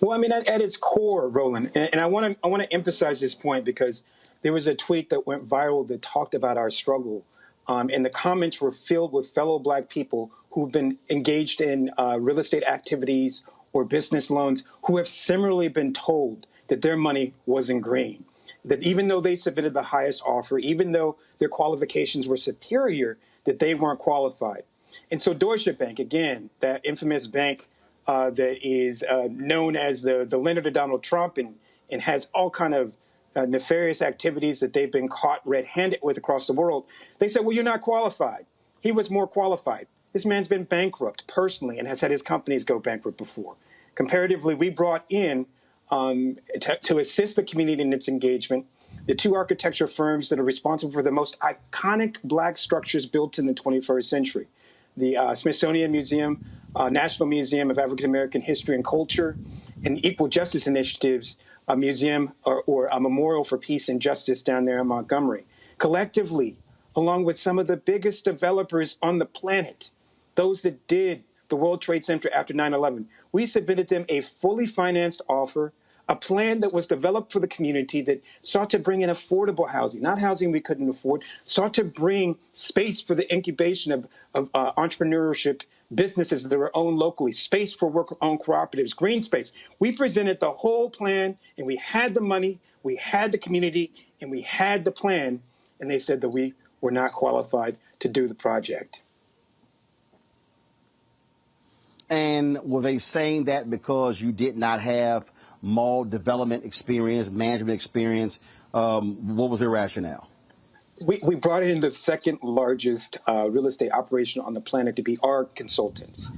Well, I mean, at its core, Roland, and I want to emphasize this point because there was a tweet that went viral that talked about our struggle, and the comments were filled with fellow Black people who've been engaged in real estate activities or business loans who have similarly been told that their money wasn't green. That even though they submitted the highest offer, even though their qualifications were superior, that they weren't qualified. And so Deutsche Bank, again, that infamous bank that is known as the lender to Donald Trump and has all kind of nefarious activities that they've been caught red-handed with across the world, they said, well, you're not qualified. He was more qualified. This man's been bankrupt personally and has had his companies go bankrupt before. Comparatively, we brought in to assist the community in its engagement, the two architecture firms that are responsible for the most iconic Black structures built in the 21st century. The Smithsonian Museum, National Museum of African American History and Culture, and Equal Justice Initiatives, a museum or a memorial for peace and justice down there in Montgomery. Collectively, along with some of the biggest developers on the planet, those that did the World Trade Center after 9/11. We submitted them a fully financed offer, a plan that was developed for the community that sought to bring in affordable housing, not housing we couldn't afford, sought to bring space for the incubation of entrepreneurship businesses that were owned locally, space for worker-owned cooperatives, green space. We presented the whole plan, and we had the money, we had the community, and we had the plan, and they said that we were not qualified to do the project. And were they saying that because you did not have mall development experience, management experience? What was their rationale? We brought in the second largest real estate operation on the planet to be our consultants.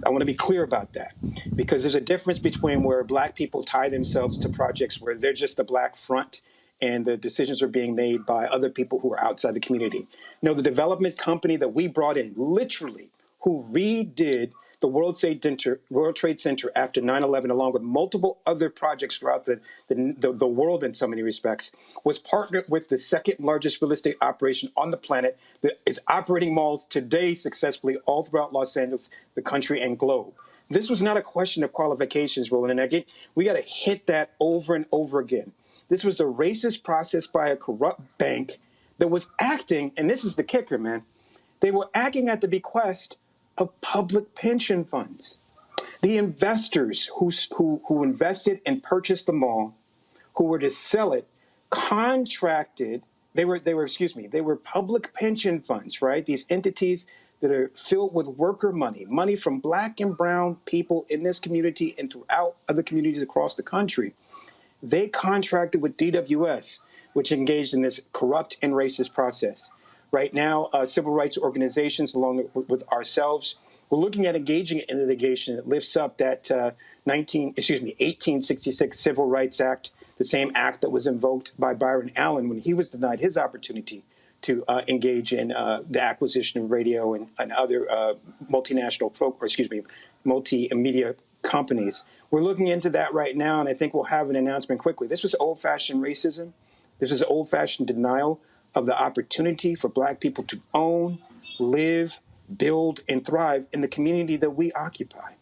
I want to be clear about that, because there's a difference between where Black people tie themselves to projects where they're just the Black front and the decisions are being made by other people who are outside the community. No, the development company that we brought in, literally, who redid the World Trade Center after 9/11, along with multiple other projects throughout the world in so many respects, was partnered with the second largest real estate operation on the planet that is operating malls today successfully all throughout Los Angeles, the country, and globe. This was not a question of qualifications, Roland, and again, we got to hit that over and over again. This was a racist process by a corrupt bank that was acting, and this is the kicker, man, they were acting at the bequest of public pension funds. The investors who invested and purchased the mall, who were to sell it, contracted. They were public pension funds, right? These entities that are filled with worker money from Black and brown people in this community and throughout other communities across the country. They contracted with DWS, which engaged in this corrupt and racist process. Right now, civil rights organizations, along with ourselves, we're looking at engaging in litigation that lifts up that 1866 Civil Rights Act, the same act that was invoked by Byron Allen when he was denied his opportunity to engage in the acquisition of radio and other multimedia companies. We're looking into that right now, and I think we'll have an announcement quickly. This was old-fashioned racism. This is old-fashioned denial of the opportunity for Black people to own, live, build, and thrive in the community that we occupy.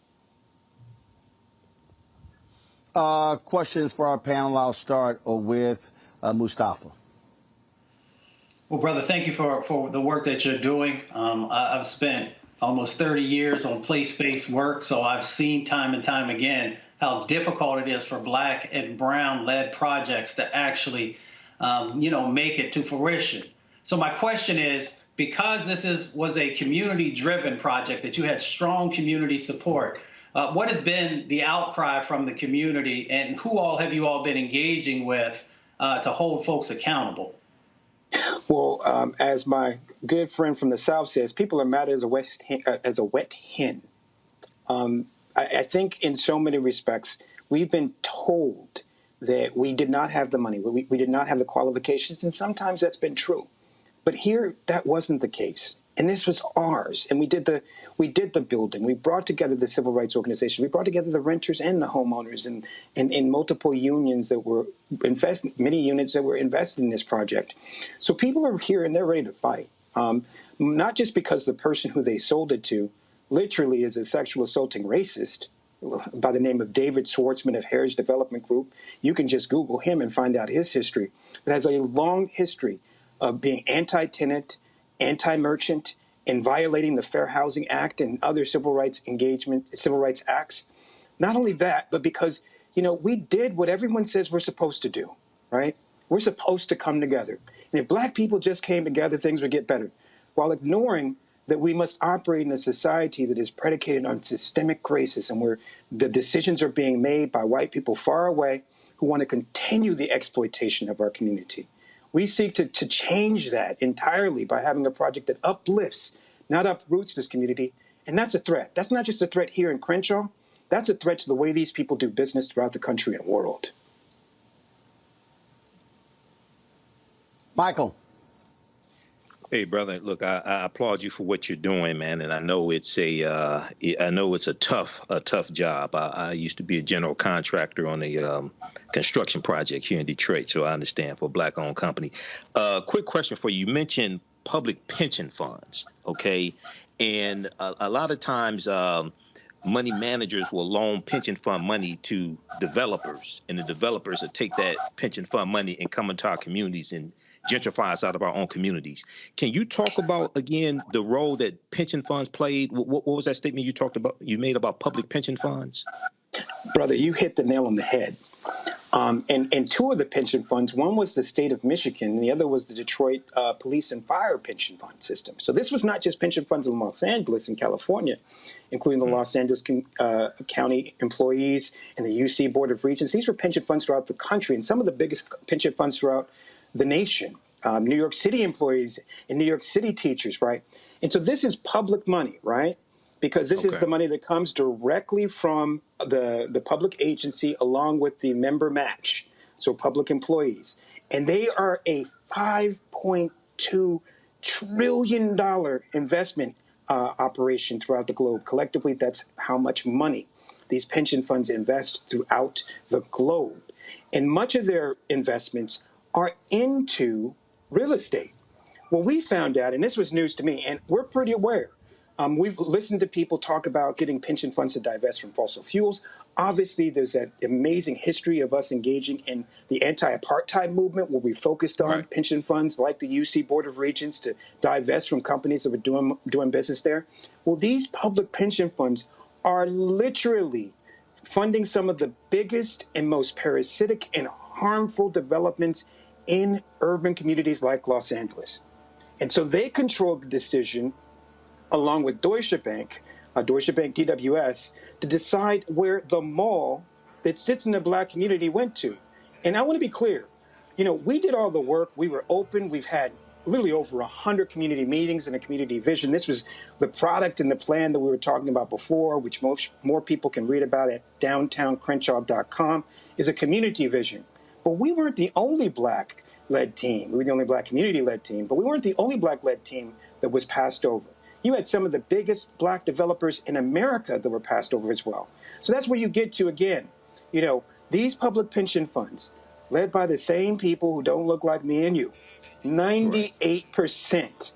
Questions for our panel. I'll start with Mustafa. Well, brother, thank you for the work that you're doing. I've spent almost 30 years on place-based work, so I've seen time and time again how difficult it is for Black and brown-led projects to actually make it to fruition. So my question is, because this was a community-driven project that you had strong community support, what has been the outcry from the community, and who all have you all been engaging with to hold folks accountable? Well, as my good friend from the South says, people are mad as a wet hen. I think in so many respects, we've been told that we did not have the money, we did not have the qualifications, and sometimes that's been true. But here, that wasn't the case, and this was ours. And we did the building. We brought together the civil rights organization. We brought together the renters and the homeowners, and multiple unions that were many units that were invested in this project. So people are here and they're ready to fight. Not just because the person who they sold it to literally is a sexual assaulting racist by the name of David Schwartzman of Heritage Development Group. You can just Google him and find out his history. It has a long history of being anti-tenant, anti-merchant, and violating the Fair Housing Act and other civil rights acts. Not only that, but because, we did what everyone says we're supposed to do, right? We're supposed to come together. And if Black people just came together, things would get better, while ignoring that we must operate in a society that is predicated on systemic racism, where the decisions are being made by white people far away who want to continue the exploitation of our community. We seek to change that entirely by having a project that uplifts, not uproots this community. And that's a threat. That's not just a threat here in Crenshaw. That's a threat to the way these people do business throughout the country and world. Michael. Hey, brother. Look, I applaud you for what you're doing, man. And I know it's a tough job. I used to be a general contractor on a construction project here in Detroit, so I understand, for a Black-owned company. Quick question for you. You mentioned public pension funds, okay? And a lot of times money managers will loan pension fund money to developers, and the developers will take that pension fund money and come into our communities and gentrify us out of our own communities. Can you talk about, again, the role that pension funds played? What was that statement you made about public pension funds? Brother, you hit the nail on the head. And two of the pension funds, one was the state of Michigan, and the other was the Detroit Police and Fire Pension Fund System. So this was not just pension funds in Los Angeles and California, including the Los Angeles County employees and the UC Board of Regents. These were pension funds throughout the country, and some of the biggest pension funds throughout the nation. New York City employees and New York City teachers, right? And so this is public money, right? Because this is the money that comes directly from the public agency along with the member match, so public employees. And they are a $5.2 trillion investment operation throughout the globe. Collectively, that's how much money these pension funds invest throughout the globe. And much of their investments are into real estate. Well, we found out, and this was news to me, and we're pretty aware. We've listened to people talk about getting pension funds to divest from fossil fuels. Obviously, there's that amazing history of us engaging in the anti-apartheid movement where we focused on pension funds like the UC Board of Regents to divest from companies that were doing business there. Well, these public pension funds are literally funding some of the biggest and most parasitic and harmful developments in urban communities like Los Angeles. And so they control the decision along with Deutsche Bank DWS, to decide where the mall that sits in the black community went to. And I want to be clear, we did all the work. We were open. We've had literally over 100 community meetings and a community vision. This was the product and the plan that we were talking about before, which more people can read about at downtowncrenshaw.com, is a community vision. But we weren't the only black-led team. We were the only black community-led team, but we weren't the only black-led team that was passed over. You had some of the biggest black developers in America that were passed over as well. So that's where you get to, again, these public pension funds, led by the same people who don't look like me and you, 98%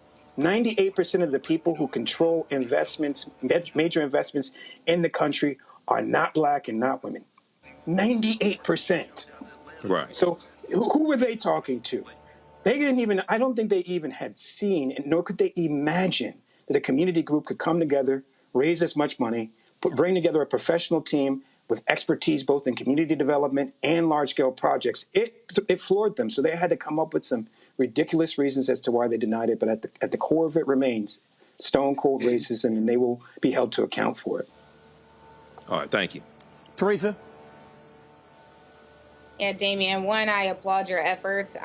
of the people who control investments, major investments in the country are not black and not women. 98%. Right. So who were they talking to? They didn't even, I don't think they even had seen, nor could they imagine that a community group could come together, raise this much money, bring together a professional team with expertise both in community development and large-scale projects. It floored them, so they had to come up with some ridiculous reasons as to why they denied it, but at the core of it remains stone-cold racism, and they will be held to account for it. All right, thank you. Teresa? Yeah, Damian, one, I applaud your efforts.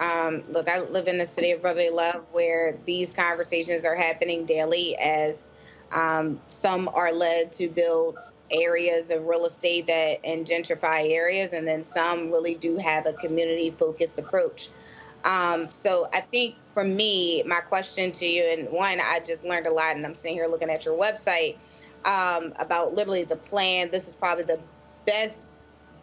Look, I live in the city of brotherly love where these conversations are happening daily as some are led to build areas of real estate and gentrify areas, and then some really do have a community-focused approach. So I think for me, my question to you, and one, I just learned a lot, and I'm sitting here looking at your website about literally the plan. This is probably the best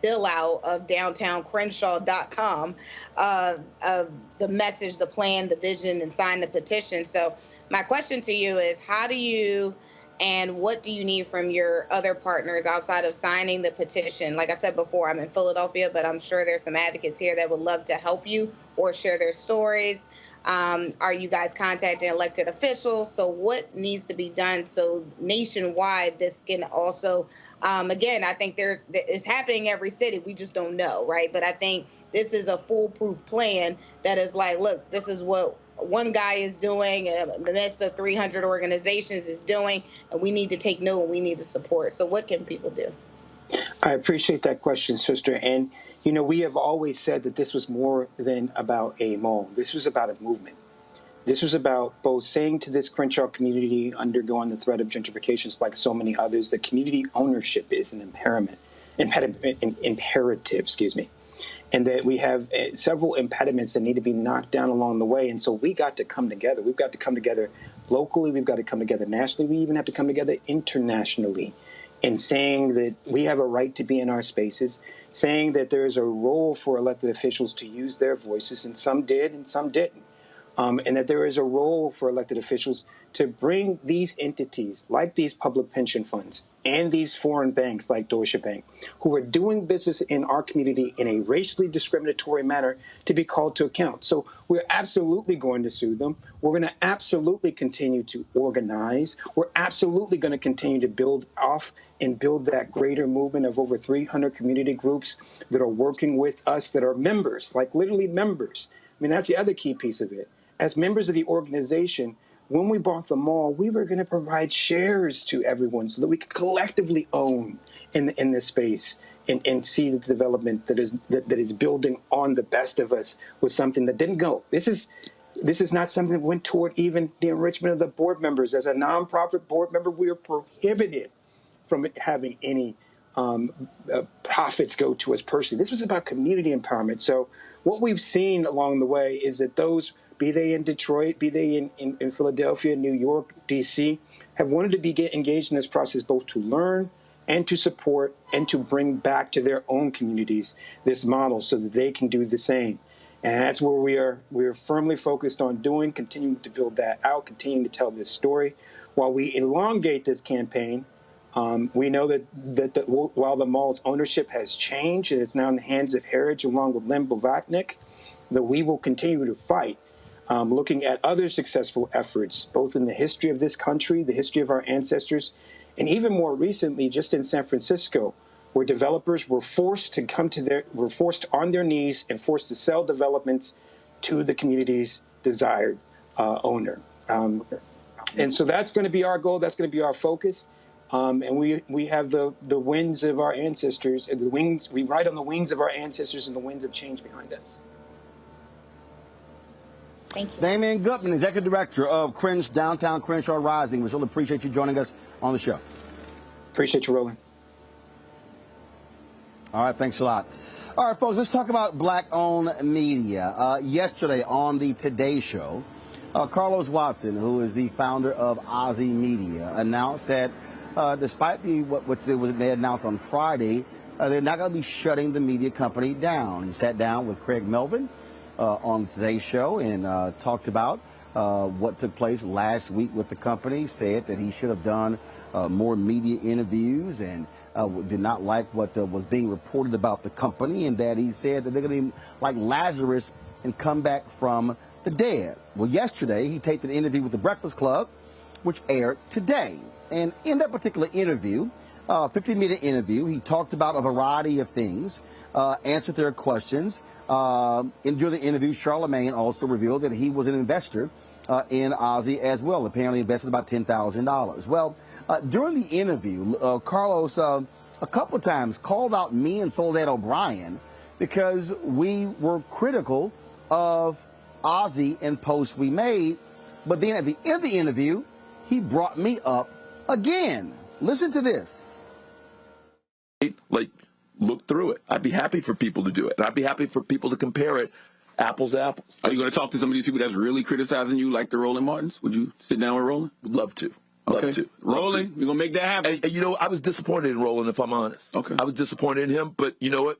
bill out of downtowncrenshaw.com of the message, the plan, the vision, and sign the petition. So my question to you is, how do you and what do you need from your other partners outside of signing the petition? Like I said before, I'm in Philadelphia, but I'm sure there's some advocates here that would love to help you or share their stories. Are you guys contacting elected officials? So what needs to be done so nationwide this can also, again, I think it's happening in every city. We just don't know, right? But I think this is a foolproof plan that is like, look, this is what one guy is doing, the midst of 300 organizations is doing, and we need to take note and we need to support. So what can people do? I appreciate that question, sister. And we have always said that this was more than about a mall. This was about a movement. This was about both saying to this Crenshaw community undergoing the threat of gentrifications like so many others, that community ownership is an imperative, and that we have several impediments that need to be knocked down along the way. And so we got to come together. We've got to come together locally. We've got to come together nationally. We even have to come together internationally in saying that we have a right to be in our spaces, saying that there is a role for elected officials to use their voices, and some did and some didn't. and that there is a role for elected officials to bring these entities like these public pension funds and these foreign banks like Deutsche Bank, who are doing business in our community in a racially discriminatory manner, to be called to account. So we're absolutely going to sue them. We're going to absolutely continue to organize. We're absolutely going to continue to build off and build that greater movement of over 300 community groups that are working with us, that are members, like literally members. I mean, that's the other key piece of it. As members of the organization, when we bought the mall, we were going to provide shares to everyone so that we could collectively own in this space and see the development that is building on the best of us with something that didn't go. This is not something that went toward even the enrichment of the board members. As a nonprofit board member, we are prohibited from having any profits go to us personally. This was about community empowerment. So what we've seen along the way is that those, be they in Detroit, be they in Philadelphia, New York, D.C., have wanted to be engaged in this process both to learn and to support and to bring back to their own communities this model so that they can do the same. And that's where we are firmly focused on doing, continuing to build that out, continuing to tell this story. While we elongate this campaign, we know that while the mall's ownership has changed and it's now in the hands of Heritage along with Len Blavacnik, that we will continue to fight, looking at other successful efforts, both in the history of this country, the history of our ancestors, and even more recently, just in San Francisco, where developers were forced on their knees and forced to sell developments to the community's desired owner. And so that's going to be our goal. That's going to be our focus. And we have the winds of our ancestors, and we ride on the wings of our ancestors and the winds of change behind us. Thank you. Damian Gutman, Executive Director of Downtown Crenshaw Rising. We really appreciate you joining us on the show. Appreciate you, Roland. All right, thanks a lot. All right, folks, let's talk about black-owned media. Yesterday on the Today Show, Carlos Watson, who is the founder of Ozzy Media, announced that despite what they announced on Friday, they're not going to be shutting the media company down. He sat down with Craig Melvin on Today's Show and talked about what took place last week with the company, said that he should have done more media interviews and did not like what was being reported about the company, and that he said that they're going to be like Lazarus and come back from the dead. Well, yesterday he taped an interview with The Breakfast Club, which aired today. And in that particular interview, 15-minute interview, he talked about a variety of things, answered their questions. During the interview, Charlemagne also revealed that he was an investor in Ozzy as well, apparently invested about $10,000. Well, during the interview, Carlos a couple of times called out me and Soledad O'Brien because we were critical of Ozzy and posts we made. But then at the end of the interview, he brought me up again. Listen to this. Like, look through it. I'd be happy for people to do it. And I'd be happy for people to compare it apples to apples. Are you going to talk to some of these people that's really criticizing you, like the Roland Martins? Would you sit down with Roland? Would love to. Okay. Love to. Roland, we're going to make that happen. And, you know, I was disappointed in Roland, if I'm honest. Okay. I was disappointed in him, but you know what?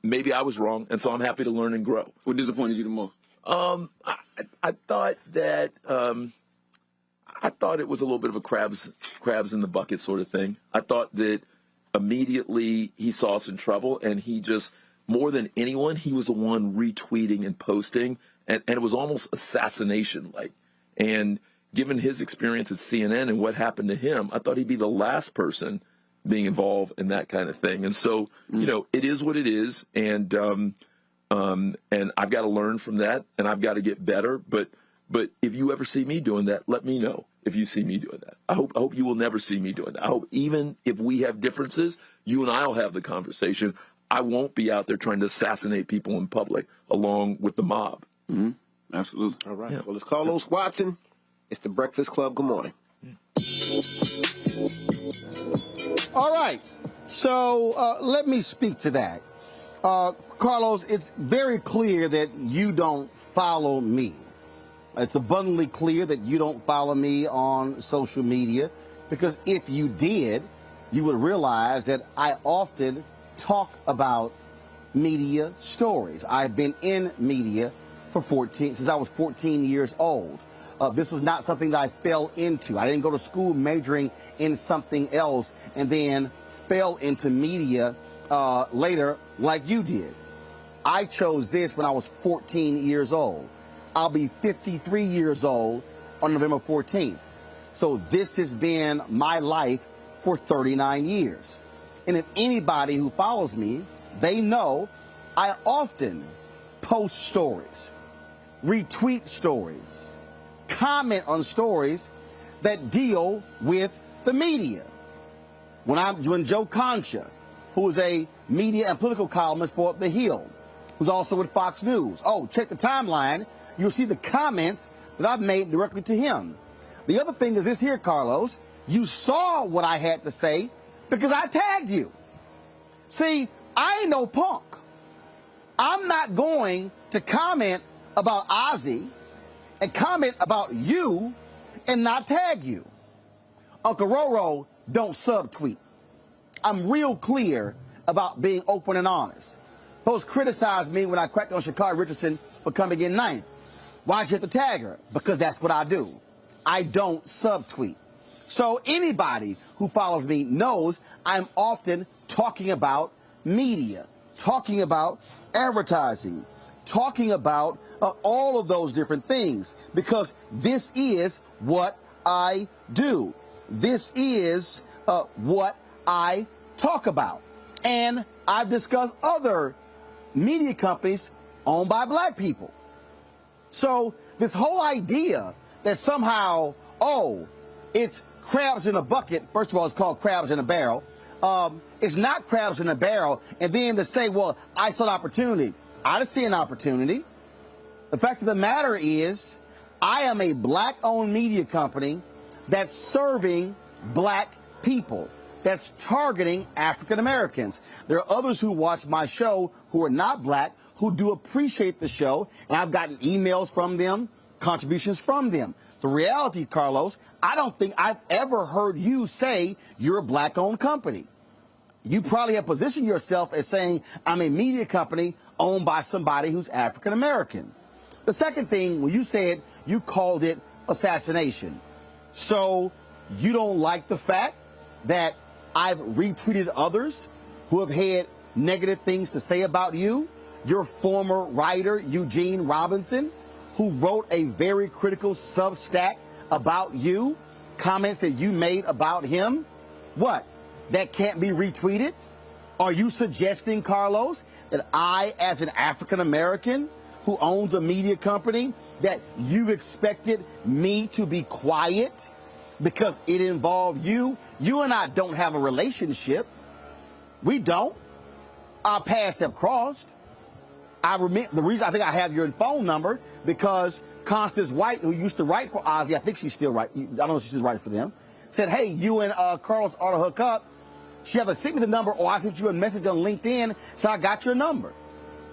Maybe I was wrong, and so I'm happy to learn and grow. What disappointed you the most? I thought that I thought it was a little bit of a crabs in the bucket sort of thing. I thought that immediately he saw us in trouble, and he just, more than anyone, he was the one retweeting and posting, and it was almost assassination-like. And given his experience at CNN and what happened to him, I thought he'd be the last person being involved in that kind of thing. And so, you know, it is what it is, and I've got to learn from that, and I've got to get better. But if you ever see me doing that, let me know if you see me doing that. I hope you will never see me doing that. I hope even if we have differences, you and I will have the conversation. I won't be out there trying to assassinate people in public along with the mob. Mm-hmm. Absolutely. All right. Yeah. Well, it's Carlos Watson. It's the Breakfast Club. Good morning. All right. So let me speak to that. Carlos, it's very clear that you don't follow me. It's abundantly clear that you don't follow me on social media, because if you did, you would realize that I often talk about media stories. I've been in media for since I was 14 years old. This was not something that I fell into. I didn't go to school majoring in something else and then fell into media later like you did. I chose this when I was 14 years old. I'll be 53 years old on November 14th. So this has been my life for 39 years. And if anybody who follows me, they know I often post stories, retweet stories, comment on stories that deal with the media. When Joe Concha, who is a media and political columnist for The Hill, who's also with Fox News. Oh, check the timeline. You'll see the comments that I've made directly to him. The other thing is this here, Carlos. You saw what I had to say because I tagged you. See, I ain't no punk. I'm not going to comment about Ozzy and comment about you and not tag you. Uncle Roro don't subtweet. I'm real clear about being open and honest. Folks criticized me when I cracked on Sha'Carri Richardson for coming in ninth. Why'd you have to tag her? Because that's what I do. I don't subtweet. So anybody who follows me knows I'm often talking about media, talking about advertising, talking about all of those different things, because this is what I do. This is what I talk about. And I've discussed other media companies owned by black people. So this whole idea that somehow, oh, it's crabs in a bucket. First of all, it's called crabs in a barrel. It's not crabs in a barrel. And then to say, well, I saw an opportunity. I didn't see an opportunity. The fact of the matter is, I am a black-owned media company that's serving black people, that's targeting African Americans. There are others who watch my show who are not black, who do appreciate the show, and I've gotten emails from them, contributions from them. The reality, Carlos, I don't think I've ever heard you say you're a black-owned company. You probably have positioned yourself as saying, I'm a media company owned by somebody who's African American. The second thing, when you said you called it assassination. So you don't like the fact that I've retweeted others who have had negative things to say about you? Your former writer, Eugene Robinson, who wrote a very critical Substack about you, comments that you made about him. What? That can't be retweeted? Are you suggesting, Carlos, that I, as an African American who owns a media company, that you expected me to be quiet because it involved you? You and I don't have a relationship. We don't. Our paths have crossed. I remember the reason I think I have your phone number because Constance White, who used to write for Ozzy, I think she's still right. I don't know if she's right for them, said, hey, you and Carlos ought to hook up. She either sent me the number or I sent you a message on LinkedIn, so I got your number.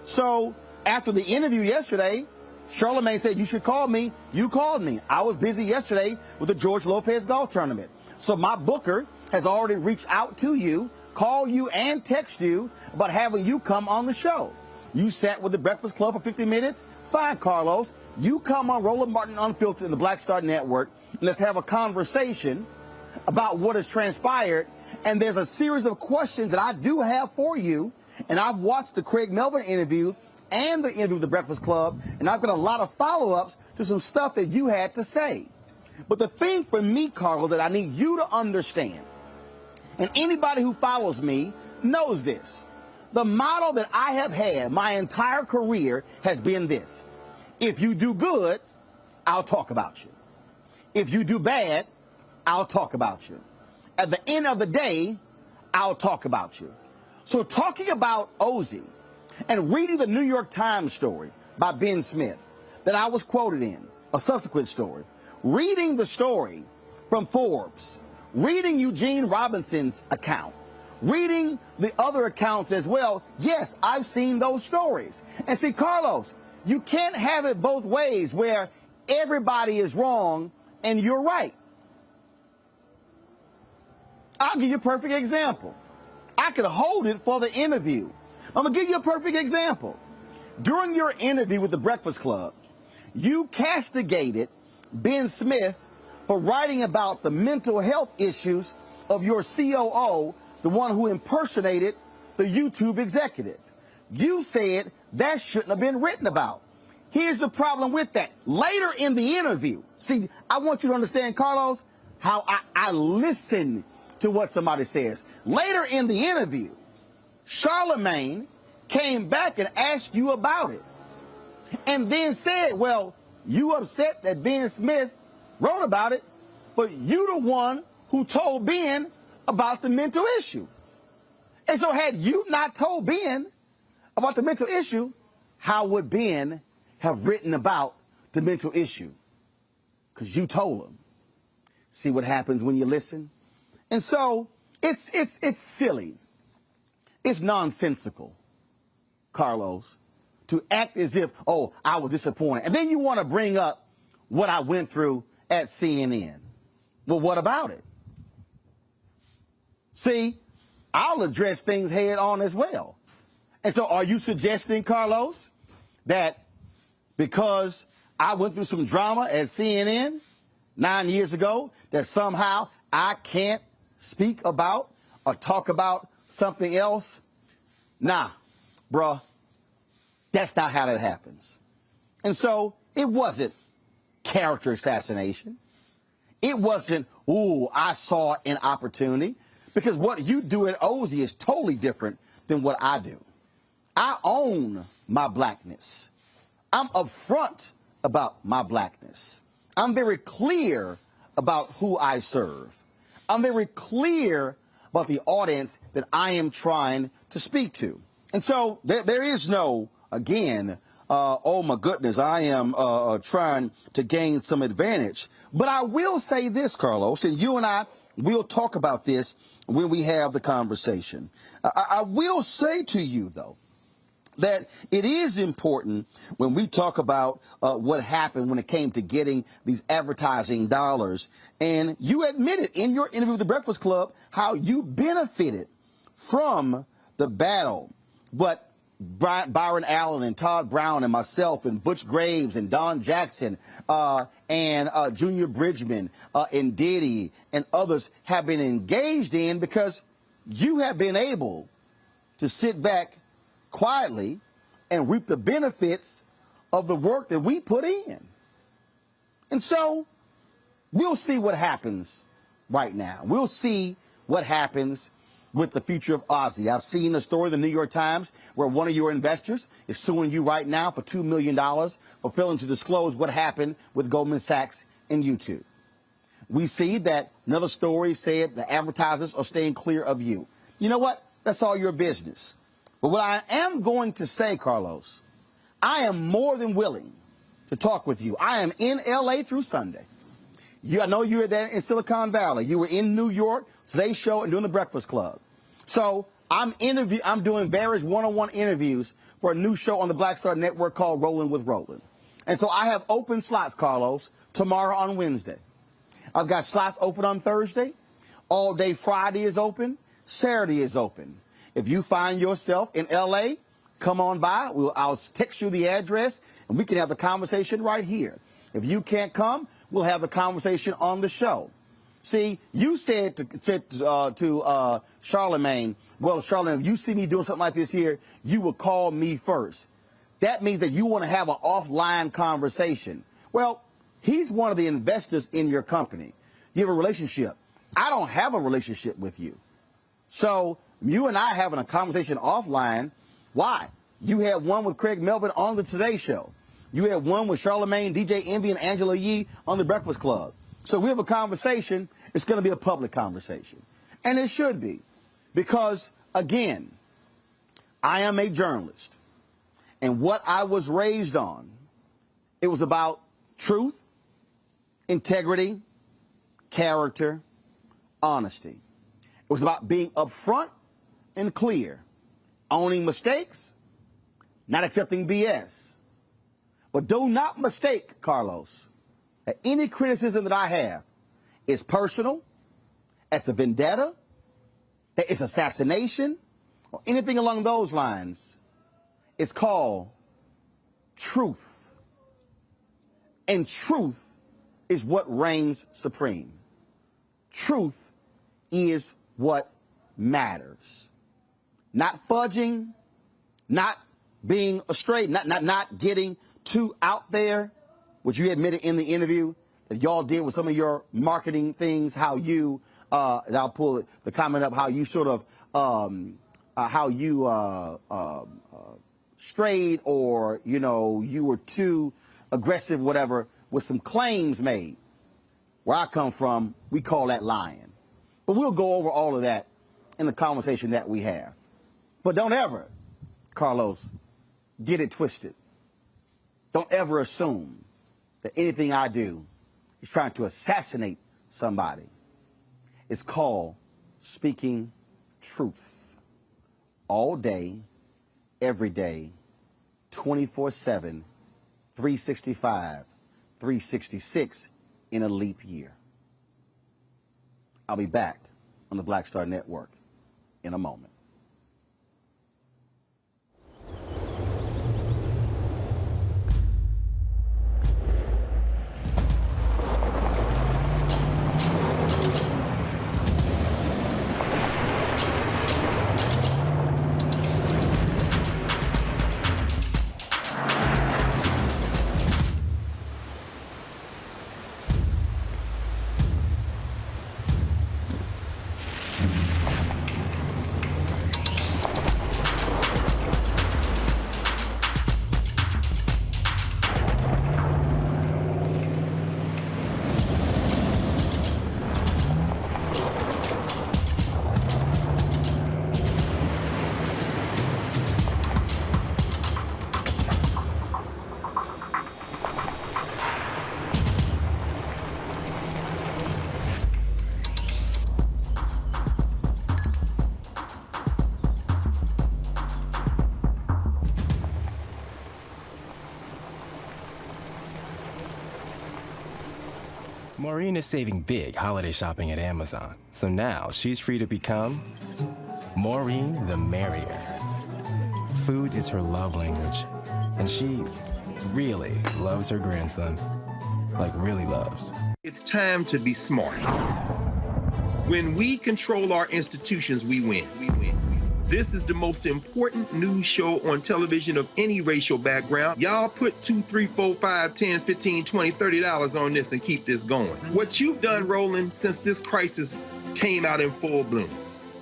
So after the interview yesterday, Charlamagne said, you should call me. You called me. I was busy yesterday with the George Lopez golf tournament. So my booker has already reached out to you, call you and text you about having you come on the show. You sat with the Breakfast Club for 50 minutes? Fine, Carlos. You come on Roland Martin Unfiltered in the Black Star Network, and let's have a conversation about what has transpired. And there's a series of questions that I do have for you. And I've watched the Craig Melvin interview and the interview with the Breakfast Club, and I've got a lot of follow-ups to some stuff that you had to say. But the thing for me, Carlos, that I need you to understand, and anybody who follows me knows this, the motto that I have had my entire career has been this: if you do good, I'll talk about you. If you do bad, I'll talk about you. At the end of the day, I'll talk about you. So talking about Ozzy and reading the New York Times story by Ben Smith that I was quoted in, a subsequent story, reading the story from Forbes, reading Eugene Robinson's account, reading the other accounts as well, yes, I've seen those stories. And see, Carlos, you can't have it both ways where everybody is wrong and you're right. I'll give you a perfect example. I could hold it for the interview. I'm going to give you a perfect example. during your interview with the Breakfast Club, you castigated Ben Smith for writing about the mental health issues of your COO, the one who impersonated the YouTube executive. You said that shouldn't have been written about. Here's the problem with that. Later in the interview, see, I want you to understand, Carlos, how I listen to what somebody says. Later in the interview, Charlemagne came back and asked you about it and then said, well, you upset that Ben Smith wrote about it, but you the one who told Ben about the mental issue. And so had you not told Ben about the mental issue, how would Ben have written about the mental issue? Because you told him. See what happens when you listen? And so it's silly. It's nonsensical, Carlos, to act as if, oh, I was disappointed. And then you want to bring up what I went through at CNN. Well, what about it? See, I'll address things head on as well. And so are you suggesting, Carlos, that because I went through some drama at CNN 9 years ago, that somehow I can't speak about or talk about something else? Nah, bruh, that's not how that happens. And so it wasn't character assassination. It wasn't, ooh, I saw an opportunity. Because what you do at Ozzy is totally different than what I do. I own my blackness. I'm upfront about my blackness. I'm very clear about who I serve. I'm very clear about the audience that I am trying to speak to. And so there is no, again, oh my goodness, I am trying to gain some advantage. But I will say this, Carlos, and you and I will talk about this when we have the conversation. I will say to you, though, that it is important when we talk about what happened when it came to getting these advertising dollars. And you admitted in your interview with the Breakfast Club how you benefited from the battle. But Byron Allen and Todd Brown and myself and Butch Graves and Don Jackson and Junior Bridgman and Diddy and others have been engaged in because you have been able to sit back quietly and reap the benefits of the work that we put in. And so we'll see what happens right now. We'll see what happens with the future of Ozzy. I've seen a story in the New York Times where one of your investors is suing you right now for $2 million for failing to disclose what happened with Goldman Sachs and YouTube. We see that another story said the advertisers are staying clear of you. You know what? That's all your business. But what I am going to say, Carlos, I am more than willing to talk with you. I am in L.A. through Sunday. I know you were there in Silicon Valley. You were in New York, today's show, and doing the Breakfast Club. So I'm doing various one-on-one interviews for a new show on the Black Star Network called Roland with Roland. And so I have open slots, Carlos, tomorrow on Wednesday. I've got slots open on Thursday. All day Friday is open. Saturday is open. If you find yourself in L.A., come on by. I'll text you the address, and we can have a conversation right here. If you can't come, we'll have a conversation on the show. See, you said to Charlemagne, well, Charlemagne, if you see me doing something like this here, you will call me first. That means that you want to have an offline conversation. Well, he's one of the investors in your company. You have a relationship. I don't have a relationship with you. So you and I having a conversation offline. Why? You had one with Craig Melvin on the Today Show. You had one with Charlemagne, DJ Envy, and Angela Yee on the Breakfast Club. So we have a conversation. It's going to be a public conversation. And it should be. Because, again, I am a journalist. And what I was raised on, it was about truth, integrity, character, honesty. It was about being upfront and clear, owning mistakes, not accepting BS. But do not mistake, Carlos, that any criticism that I have is personal, it's a vendetta, that it's assassination, or anything along those lines. It's called truth. And truth is what reigns supreme. Truth is what matters. Not fudging, not being astray, not getting too out there, which you admitted in the interview that y'all did with some of your marketing things, how you, and I'll pull the comment up, how you sort of, strayed, or, you know, you were too aggressive, whatever, with some claims made. Where I come from, we call that lying. But we'll go over all of that in the conversation that we have. But don't ever, Carlos, get it twisted. Don't ever assume that anything I do is trying to assassinate somebody. It's called speaking truth. All day, every day, 24/7, 365, 366 in a leap year. I'll be back on the Black Star Network in a moment. Maureen is saving big holiday shopping at Amazon, so now she's free to become Maureen the Merrier. Food is her love language, and she really loves her grandson. Like, really loves. It's time to be smart. When we control our institutions, we win. This is the most important news show on television of any racial background. Y'all put $2, $3, $4, $5, $10, $15, $20, $30 on this and keep this going. What you've done, Roland, since this crisis came out in full bloom.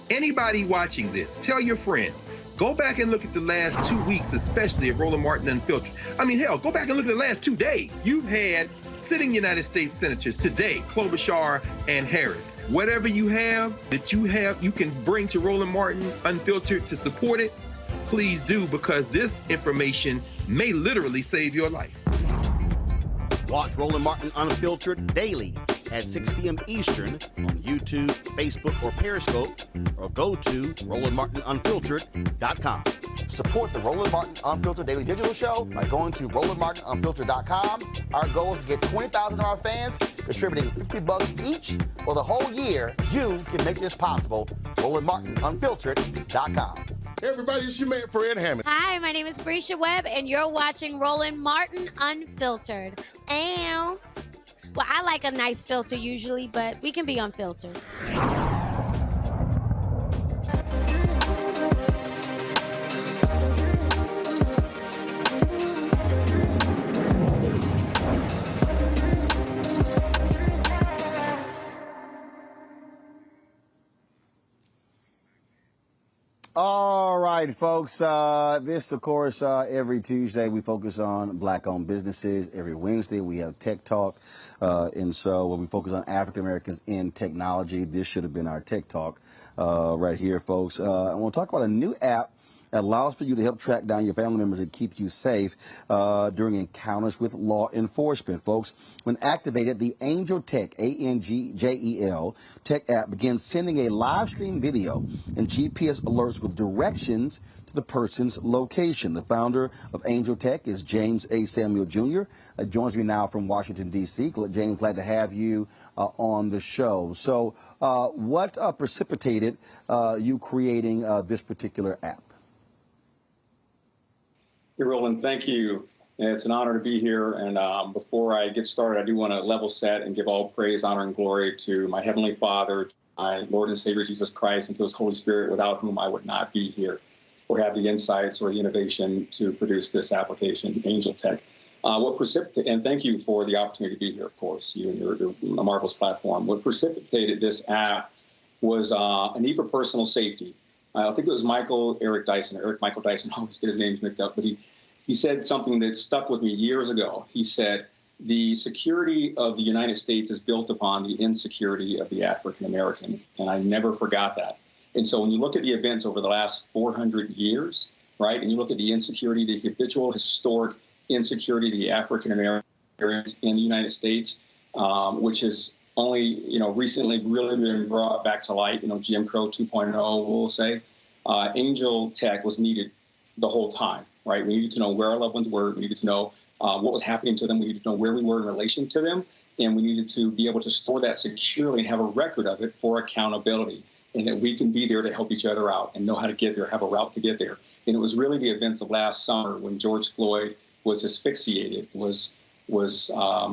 Anybody watching this, tell your friends. Go back and look at the last 2 weeks, especially of Roland Martin Unfiltered. I mean, hell, go back and look at the last 2 days. You've had sitting United States senators today, Klobuchar and Harris. Whatever you have that you can bring to Roland Martin Unfiltered to support it, please do, because this information may literally save your life. Watch Roland Martin Unfiltered daily at 6 p.m. Eastern on YouTube, Facebook, or Periscope, or go to RolandMartinUnfiltered.com. Support the Roland Martin Unfiltered Daily Digital Show by going to RolandMartinUnfiltered.com. Our goal is to get 20,000 of our fans contributing $50 each for the whole year. You can make this possible. RolandMartinUnfiltered.com. Hey everybody, it's your man Fred Hammond. Hi, my name is Brescia Webb, and you're watching Roland Martin Unfiltered. And, well, I like a nice filter usually, but we can be unfiltered. All right, folks. This, of course, every Tuesday we focus on black-owned businesses. Every Wednesday we have Tech Talk. And so when we focus on African Americans in technology, this should have been our Tech Talk right here, folks. I want to talk about a new app that allows for you to help track down your family members and keep you safe during encounters with law enforcement, folks. When activated, the ANJEL Tech, ANJEL Tech app begins sending a live stream video and GPS alerts with directions to the person's location. The founder of ANJEL Tech is James A. Samuel Jr. Joins me now from Washington, D.C. James, glad to have you on the show. So what precipitated you creating this particular app? Hey, Roland, thank you. And it's an honor to be here. And before I get started, I do want to level set and give all praise, honor, and glory to my Heavenly Father, my Lord and Savior Jesus Christ, and to His Holy Spirit, without whom I would not be here or have the insights or the innovation to produce this application, ANJEL Tech. And thank you for the opportunity to be here, of course, you and your marvelous platform. What precipitated this app was a need for personal safety. I think it was Eric Michael Dyson, I always get his names mixed up, but he said something that stuck with me years ago. He said, the security of the United States is built upon the insecurity of the African American, and I never forgot that. And so when you look at the events over the last 400 years, right, and you look at the insecurity, the habitual, historic insecurity of the African Americans in the United States, which has only, recently really been brought back to light, Jim Crow 2.0, we'll say, ANJEL Tech was needed the whole time, right? We needed to know where our loved ones were. We needed to know what was happening to them. We needed to know where we were in relation to them. And we needed to be able to store that securely and have a record of it for accountability, and that we can be there to help each other out and know how to get there, have a route to get there. And it was really the events of last summer when George Floyd was asphyxiated, was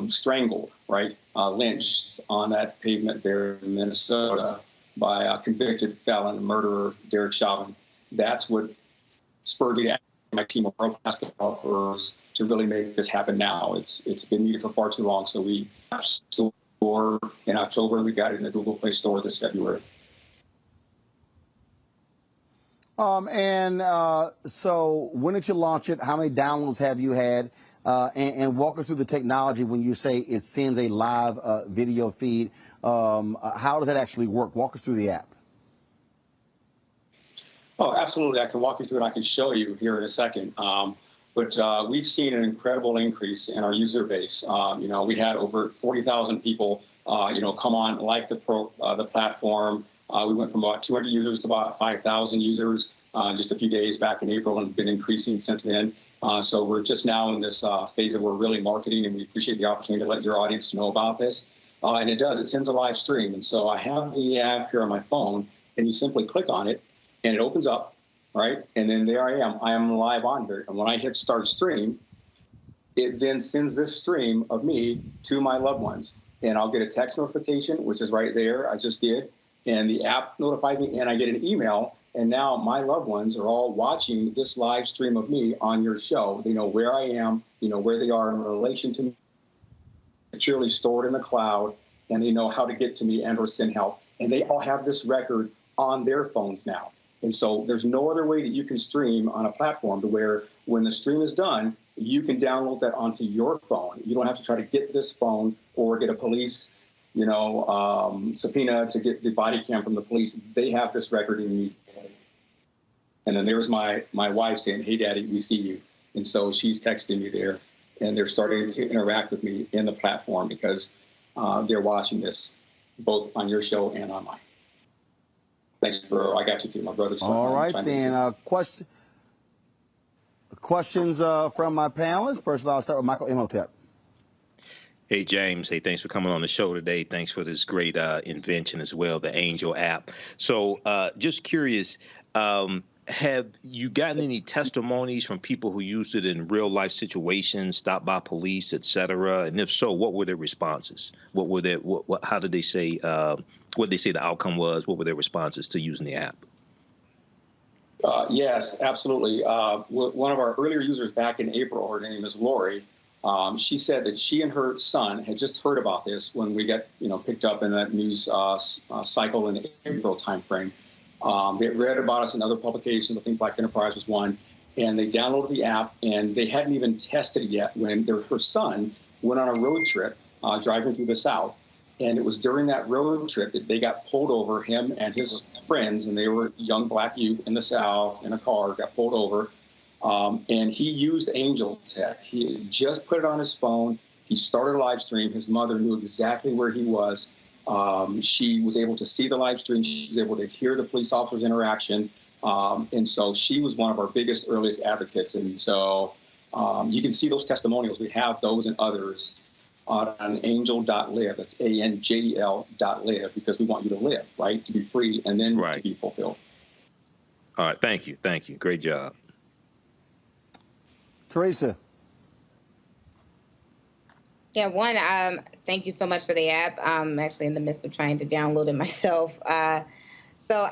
strangled, right, lynched on that pavement there in Minnesota by a convicted felon murderer, Derek Chauvin. That's what spurred me to ask my team of world basketballers to really make this happen now. It's been needed for far too long. So we store in October. We got it in the Google Play Store this February. So when did you launch it? How many downloads have you had? And walk us through the technology when you say it sends a live video feed. How does that actually work? Walk us through the app. Oh, absolutely. I can walk you through it. I can show you here in a second. But we've seen an incredible increase in our user base. We had over 40,000 people, come on, like the platform. We went from about 200 users to about 5,000 users just a few days back in April, and been increasing since then. So we're just now in this phase of we're really marketing, and we appreciate the opportunity to let your audience know about this. And it sends a live stream. And so I have the app here on my phone, and you simply click on it, and it opens up, right? And then there I am. I am live on here. And when I hit start stream, it then sends this stream of me to my loved ones. And I'll get a text notification, which is right there. I just did. And the app notifies me, and I get an email. And now my loved ones are all watching this live stream of me on your show. They know where I am, where they are in relation to me, securely stored in the cloud, and they know how to get to me and or send help. And they all have this record on their phones now. And so there's no other way that you can stream on a platform to where when the stream is done, you can download that onto your phone. You don't have to try to get this phone or get a police subpoena to get the body cam from the police. They have this record immediately. And then there's my wife saying, "Hey, Daddy, we see you." And so she's texting me there, and they're starting to interact with me in the platform because they're watching this both on your show and on mine. Thanks, bro. I got you too, my brother's. All right, then. Questions from my panelists. First of all, I'll start with Michael Imhotep. Hey, James. Hey, thanks for coming on the show today. Thanks for this great invention as well, the ANJEL app. So just curious, have you gotten any testimonies from people who used it in real life situations, stopped by police, et cetera? And if so, what were their responses? What were their, how did they say, what did they say the outcome was? What were their responses to using the app? Yes, absolutely. One of our earlier users back in April, her name is Lori. She said that she and her son had just heard about this when we got, picked up in that news cycle in the April timeframe. They read about us in other publications. I think Black Enterprise was one. And they downloaded the app, and they hadn't even tested it yet when her son went on a road trip driving through the South. And it was during that road trip that they got pulled over, him and his friends, and they were young black youth in the South in a car, got pulled over. And he used ANJEL Tech. He just put it on his phone. He started a live stream. His mother knew exactly where he was. She was able to see the live stream. She was able to hear the police officer's interaction. And so she was one of our biggest, earliest advocates. And so you can see those testimonials. We have those and others on angel.live. That's ANJEL.live, because we want you to live, right? To be free and then to be fulfilled. All right. Thank you. Thank you. Great job. Teresa. Yeah, one, thank you so much for the app. I'm actually in the midst of trying to download it myself. So,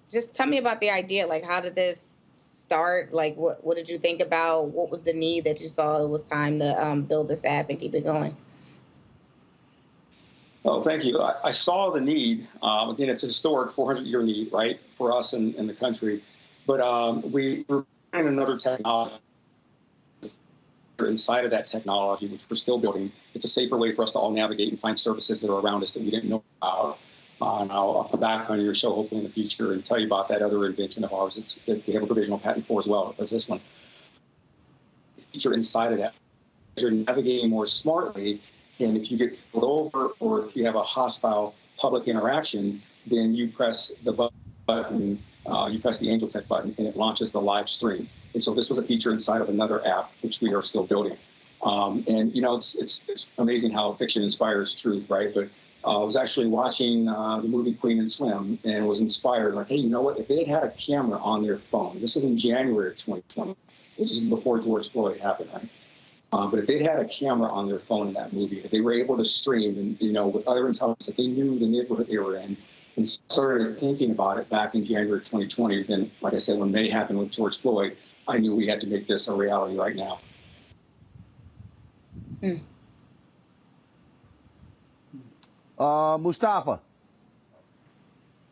just tell me about the idea. Like, how did this start? Like, what did you think about? What was the need that you saw it was time to build this app and keep it going? Oh, thank you. I saw the need. Again, it's a historic 400-year need, right, for us in the country. But we were in another technology. Inside of that technology, which we're still building, it's a safer way for us to all navigate and find services that are around us that we didn't know about. And I'll come back on your show hopefully in the future and tell you about that other invention of ours that we have a provisional patent for as well as this one. The feature inside of that, you're navigating more smartly, and if you get pulled over or if you have a hostile public interaction, then you press the button, you press the ANJEL Tech button, and it launches the live stream. And so this was a feature inside of another app, which we are still building. And, you know, it's amazing how fiction inspires truth, right? But I was actually watching the movie Queen and Slim and was inspired, like, hey, you know what? If they had a camera on their phone, this is in January of 2020. This is before George Floyd happened, right? But if they'd had a camera on their phone in that movie, if they were able to stream and, you know, with other intelligence, if they knew the neighborhood they were in, and started thinking about it back in January of 2020, then, like I said, when May happened with George Floyd, I knew we had to make this a reality right now. Mustafa.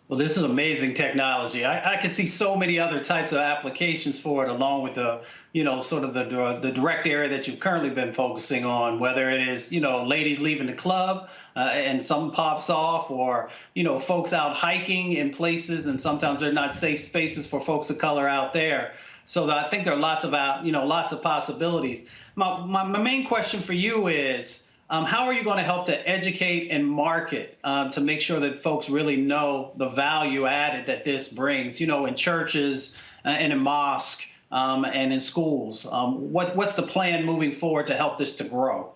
Well, this is amazing technology. I could see so many other types of applications for it, along with the, you know, sort of the direct area that you've currently been focusing on, whether it is, you know, ladies leaving the club and something pops off, or, you know, folks out hiking in places and sometimes they're not safe spaces for folks of color out there. So I think there are lots of possibilities. My main question for you is, how are you going to help to educate and market to make sure that folks really know the value added that this brings, you know, in churches and in mosques and in schools? What's the plan moving forward to help this to grow?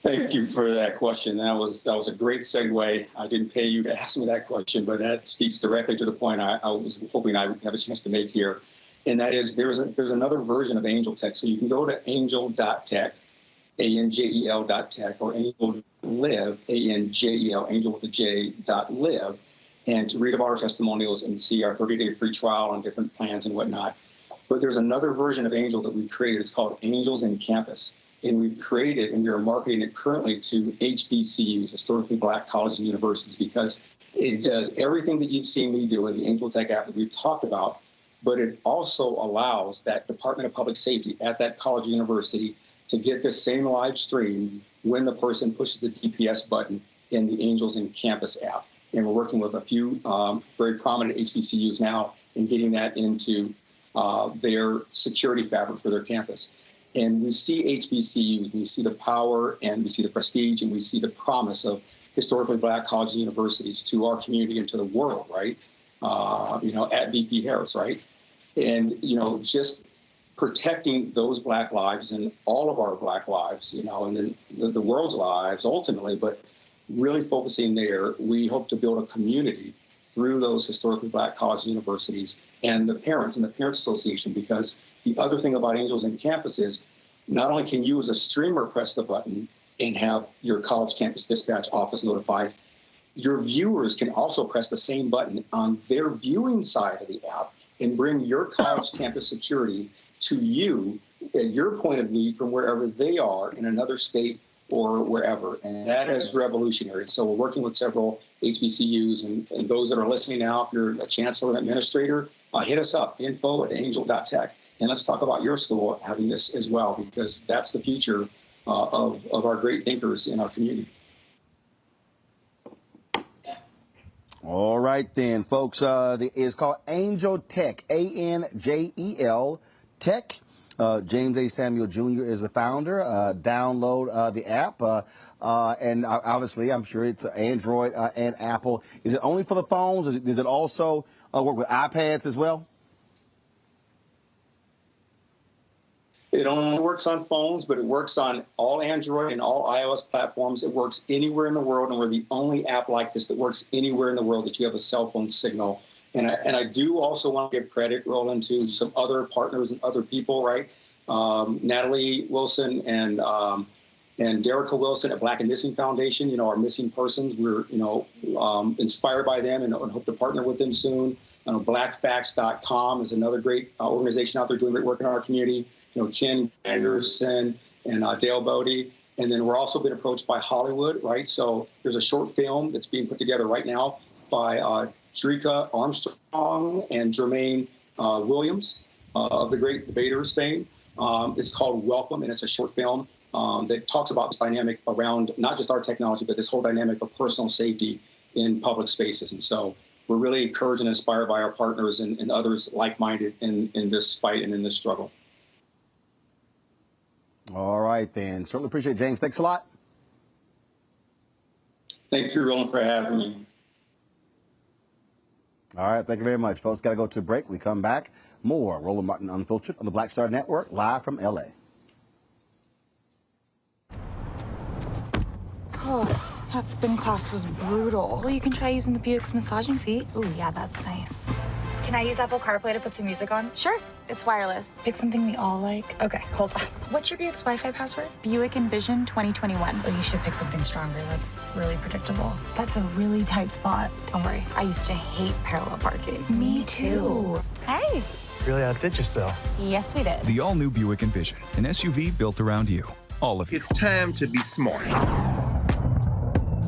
Thank you for that question. That was a great segue. I didn't pay you to ask me that question, but that speaks directly to the point I was hoping I would have a chance to make here. And that is there's another version of ANJEL Tech. So you can go to angel.tech, ANJEL.tech, or ANJEL Live, ANJEL, angel with a J, .live, and to read about our testimonials and see our 30-day free trial on different plans and whatnot. But there's another version of ANJEL that we've created. It's called Angels in Campus. And we've created and we are marketing it currently to HBCUs, historically black colleges and universities, because it does everything that you've seen me do in the ANJEL Tech app that we've talked about, but it also allows that Department of Public Safety at that college or university to get the same live stream when the person pushes the DPS button in the Angels in Campus app. And we're working with a few very prominent HBCUs now in getting that into their security fabric for their campus. And we see HBCUs, we see the power and we see the prestige and we see the promise of historically black colleges and universities to our community and to the world, right? You know, at VP Harris, right? And, you know, just protecting those black lives and all of our black lives, you know, and then the world's lives ultimately, but really focusing there, we hope to build a community through those historically black colleges and universities and the parents and the Parents Association, because the other thing about Angels in Campus is not only can you as a streamer press the button and have your college campus dispatch office notified, your viewers can also press the same button on their viewing side of the app and bring your college campus security to you at your point of need from wherever they are in another state or wherever. And that is revolutionary. So we're working with several HBCUs and those that are listening now, if you're a chancellor or administrator, hit us up, info@angel.tech. And let's talk about your school having this as well, because that's the future of our great thinkers in our community. All right, then, folks. It's called ANJEL Tech, ANJEL Tech. James A. Samuel Jr. is the founder. Download the app. And obviously, I'm sure it's Android and Apple. Is it only for the phones? Does it also work with iPads as well? It only works on phones, but it works on all Android and all iOS platforms. It works anywhere in the world, and we're the only app like this that works anywhere in the world that you have a cell phone signal. And I do also want to give credit, Roland, to some other partners and other people, right? Natalie Wilson and Derica Wilson at Black and Missing Foundation, our missing persons. We're, inspired by them and hope to partner with them soon. Blackfacts.com is another great organization out there doing great work in our community. Ken Anderson and Dale Bodie. And then we're also been approached by Hollywood, right? So there's a short film that's being put together right now by Dreka Armstrong and Jermaine Williams of the Great Debaters fame. It's called Welcome, and it's a short film that talks about this dynamic around not just our technology, but this whole dynamic of personal safety in public spaces. And so we're really encouraged and inspired by our partners and others like-minded in this fight and in this struggle. All right, then. Certainly appreciate it, James. Thanks a lot. Thank you, Roland, for having me. All right, thank you very much, folks. Got to go to a break. We come back. More Roland Martin Unfiltered on the Black Star Network, live from L.A. Oh, that spin class was brutal. Well, you can try using the Buick's massaging seat. Ooh, yeah, that's nice. Can I use Apple CarPlay to put some music on? Sure. It's wireless. Pick something we all like. Okay, hold on. What's your Buick's Wi-Fi password? Buick Envision 2021. Oh, you should pick something stronger. That's really predictable. That's a really tight spot. Don't worry. I used to hate parallel parking. Me too. Hey. Really outdid yourself. Yes, we did. The all-new Buick Envision, an SUV built around you. All of you. It's time to be smart.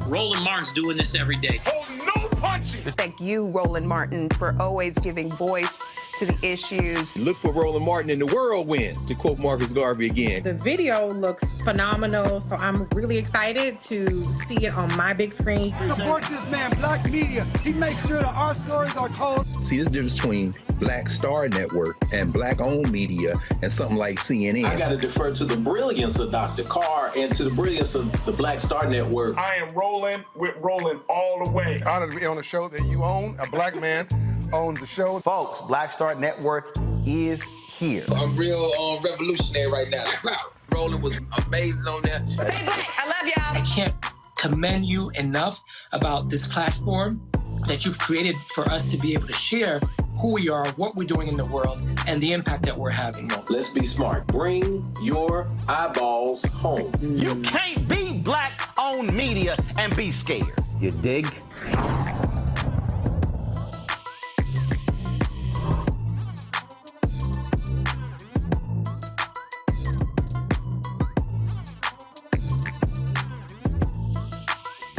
Roland Martin's doing this every day. Oh, no punches! Thank you, Roland Martin, for always giving voice to the issues. Look for Roland Martin in the whirlwind, to quote Marcus Garvey again. The video looks phenomenal, so I'm really excited to see it on my big screen. Support this man, Black Media. He makes sure that our stories are told. See, this difference between Black Star Network and Black-owned media and something like CNN. I got to defer to the brilliance of Dr. Carr and to the brilliance of the Black Star Network. I am rolling with Roland all the way. Honored to be on a show that you own. A black man owns the show. Folks, Black Star Network is here. I'm real revolutionary right now. Roland was amazing on there. Stay black. I love y'all. I can't commend you enough about this platform that you've created for us to be able to share who we are, what we're doing in the world, and the impact that we're having. Let's be smart. Bring your eyeballs home. You can't be Black-owned media and be scared. You dig?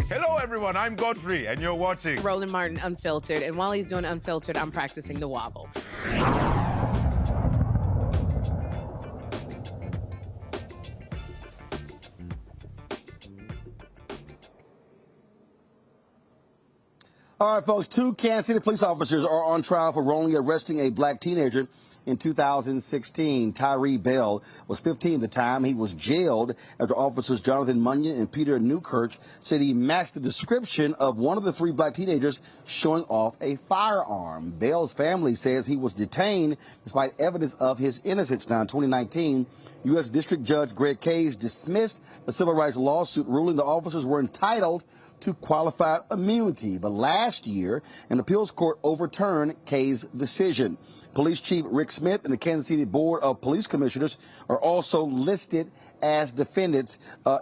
Hello, everyone. I'm Godfrey, and you're watching Roland Martin Unfiltered. And while he's doing Unfiltered, I'm practicing the wobble. All right, folks, 2 Kansas City police officers are on trial for wrongly arresting a black teenager in 2016. Tyree Bell was 15 at the time. He was jailed after officers Jonathan Munyon and Peter Newkirch said he matched the description of one of the 3 black teenagers showing off a firearm. Bell's family says he was detained despite evidence of his innocence. Now, in 2019, U.S. District Judge Greg Case dismissed the civil rights lawsuit, ruling the officers were entitled to qualified immunity. But last year, an appeals court overturned Kay's decision. Police Chief Rick Smith and the Kansas City Board of Police Commissioners are also listed as defendants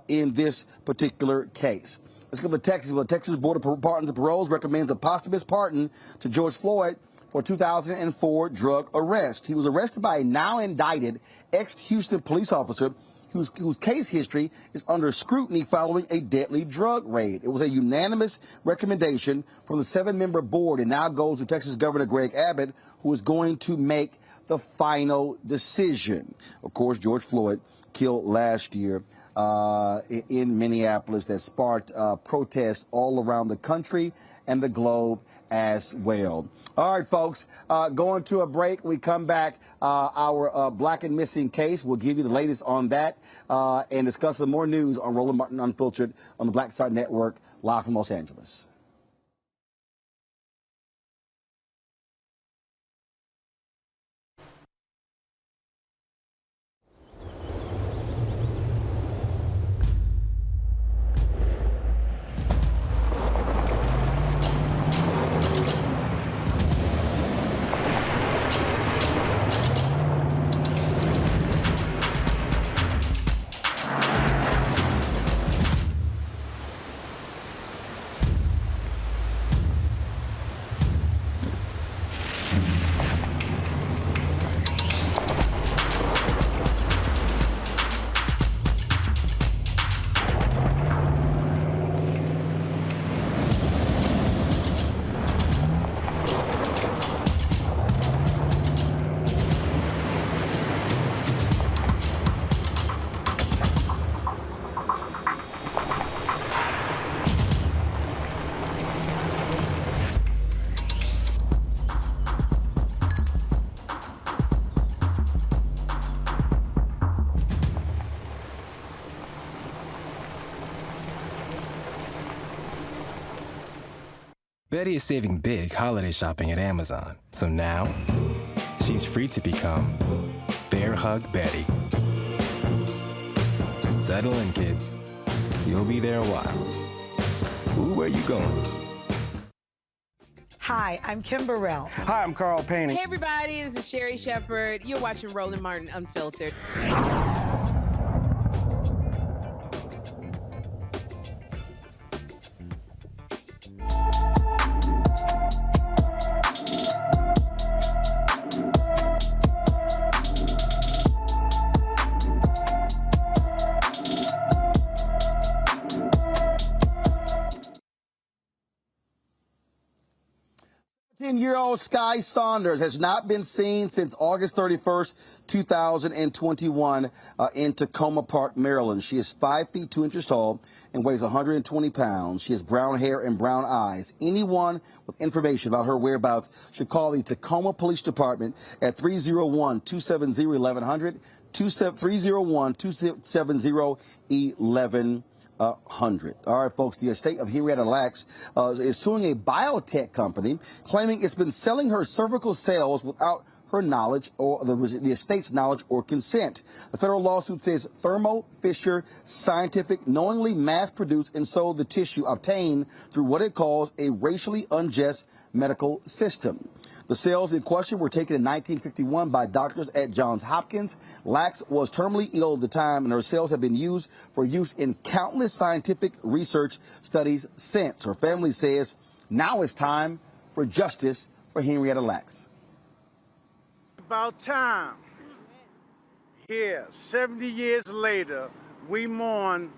in this particular case. Let's go to Texas. Well, the Texas Board of Pardons and Paroles recommends a posthumous pardon to George Floyd for 2004 drug arrest. He was arrested by a now indicted ex-Houston police officer whose case history is under scrutiny following a deadly drug raid. It was a unanimous recommendation from the 7-member board and now goes to Texas Governor Greg Abbott, who is going to make the final decision. Of course, George Floyd killed last year in Minneapolis that sparked protests all around the country and the globe as well. All right, folks, going to a break. We come back, our black and missing case. We'll give you the latest on that and discuss some more news on Roland Martin Unfiltered on the Black Star Network, live from Los Angeles. Betty is saving big holiday shopping at Amazon. So now, she's free to become Bear Hug Betty. Settle in, kids. You'll be there a while. Ooh, where you going? Hi, I'm Kim Burrell. Hi, I'm Carl Payne. Hey, everybody, this is Sherry Shepherd. You're watching Roland Martin Unfiltered. 17-year-old Sky Saunders has not been seen since August 31st, 2021 in Tacoma Park, Maryland. She is 5 feet 2 inches tall and weighs 120 pounds. She has brown hair and brown eyes. Anyone with information about her whereabouts should call the Tacoma Police Department at 301-270-1100, 301-270-1100. 100. All right, folks, the estate of Henrietta Lacks is suing a biotech company, claiming it's been selling her cervical cells without her knowledge or the estate's knowledge or consent. The federal lawsuit says Thermo Fisher Scientific knowingly mass-produced and sold the tissue obtained through what it calls a racially unjust medical system. The cells in question were taken in 1951 by doctors at Johns Hopkins. Lacks was terminally ill at the time, and her cells have been used for use in countless scientific research studies since. Her family says now it's time for justice for Henrietta Lacks. About time. Here, 70 years later, we mourn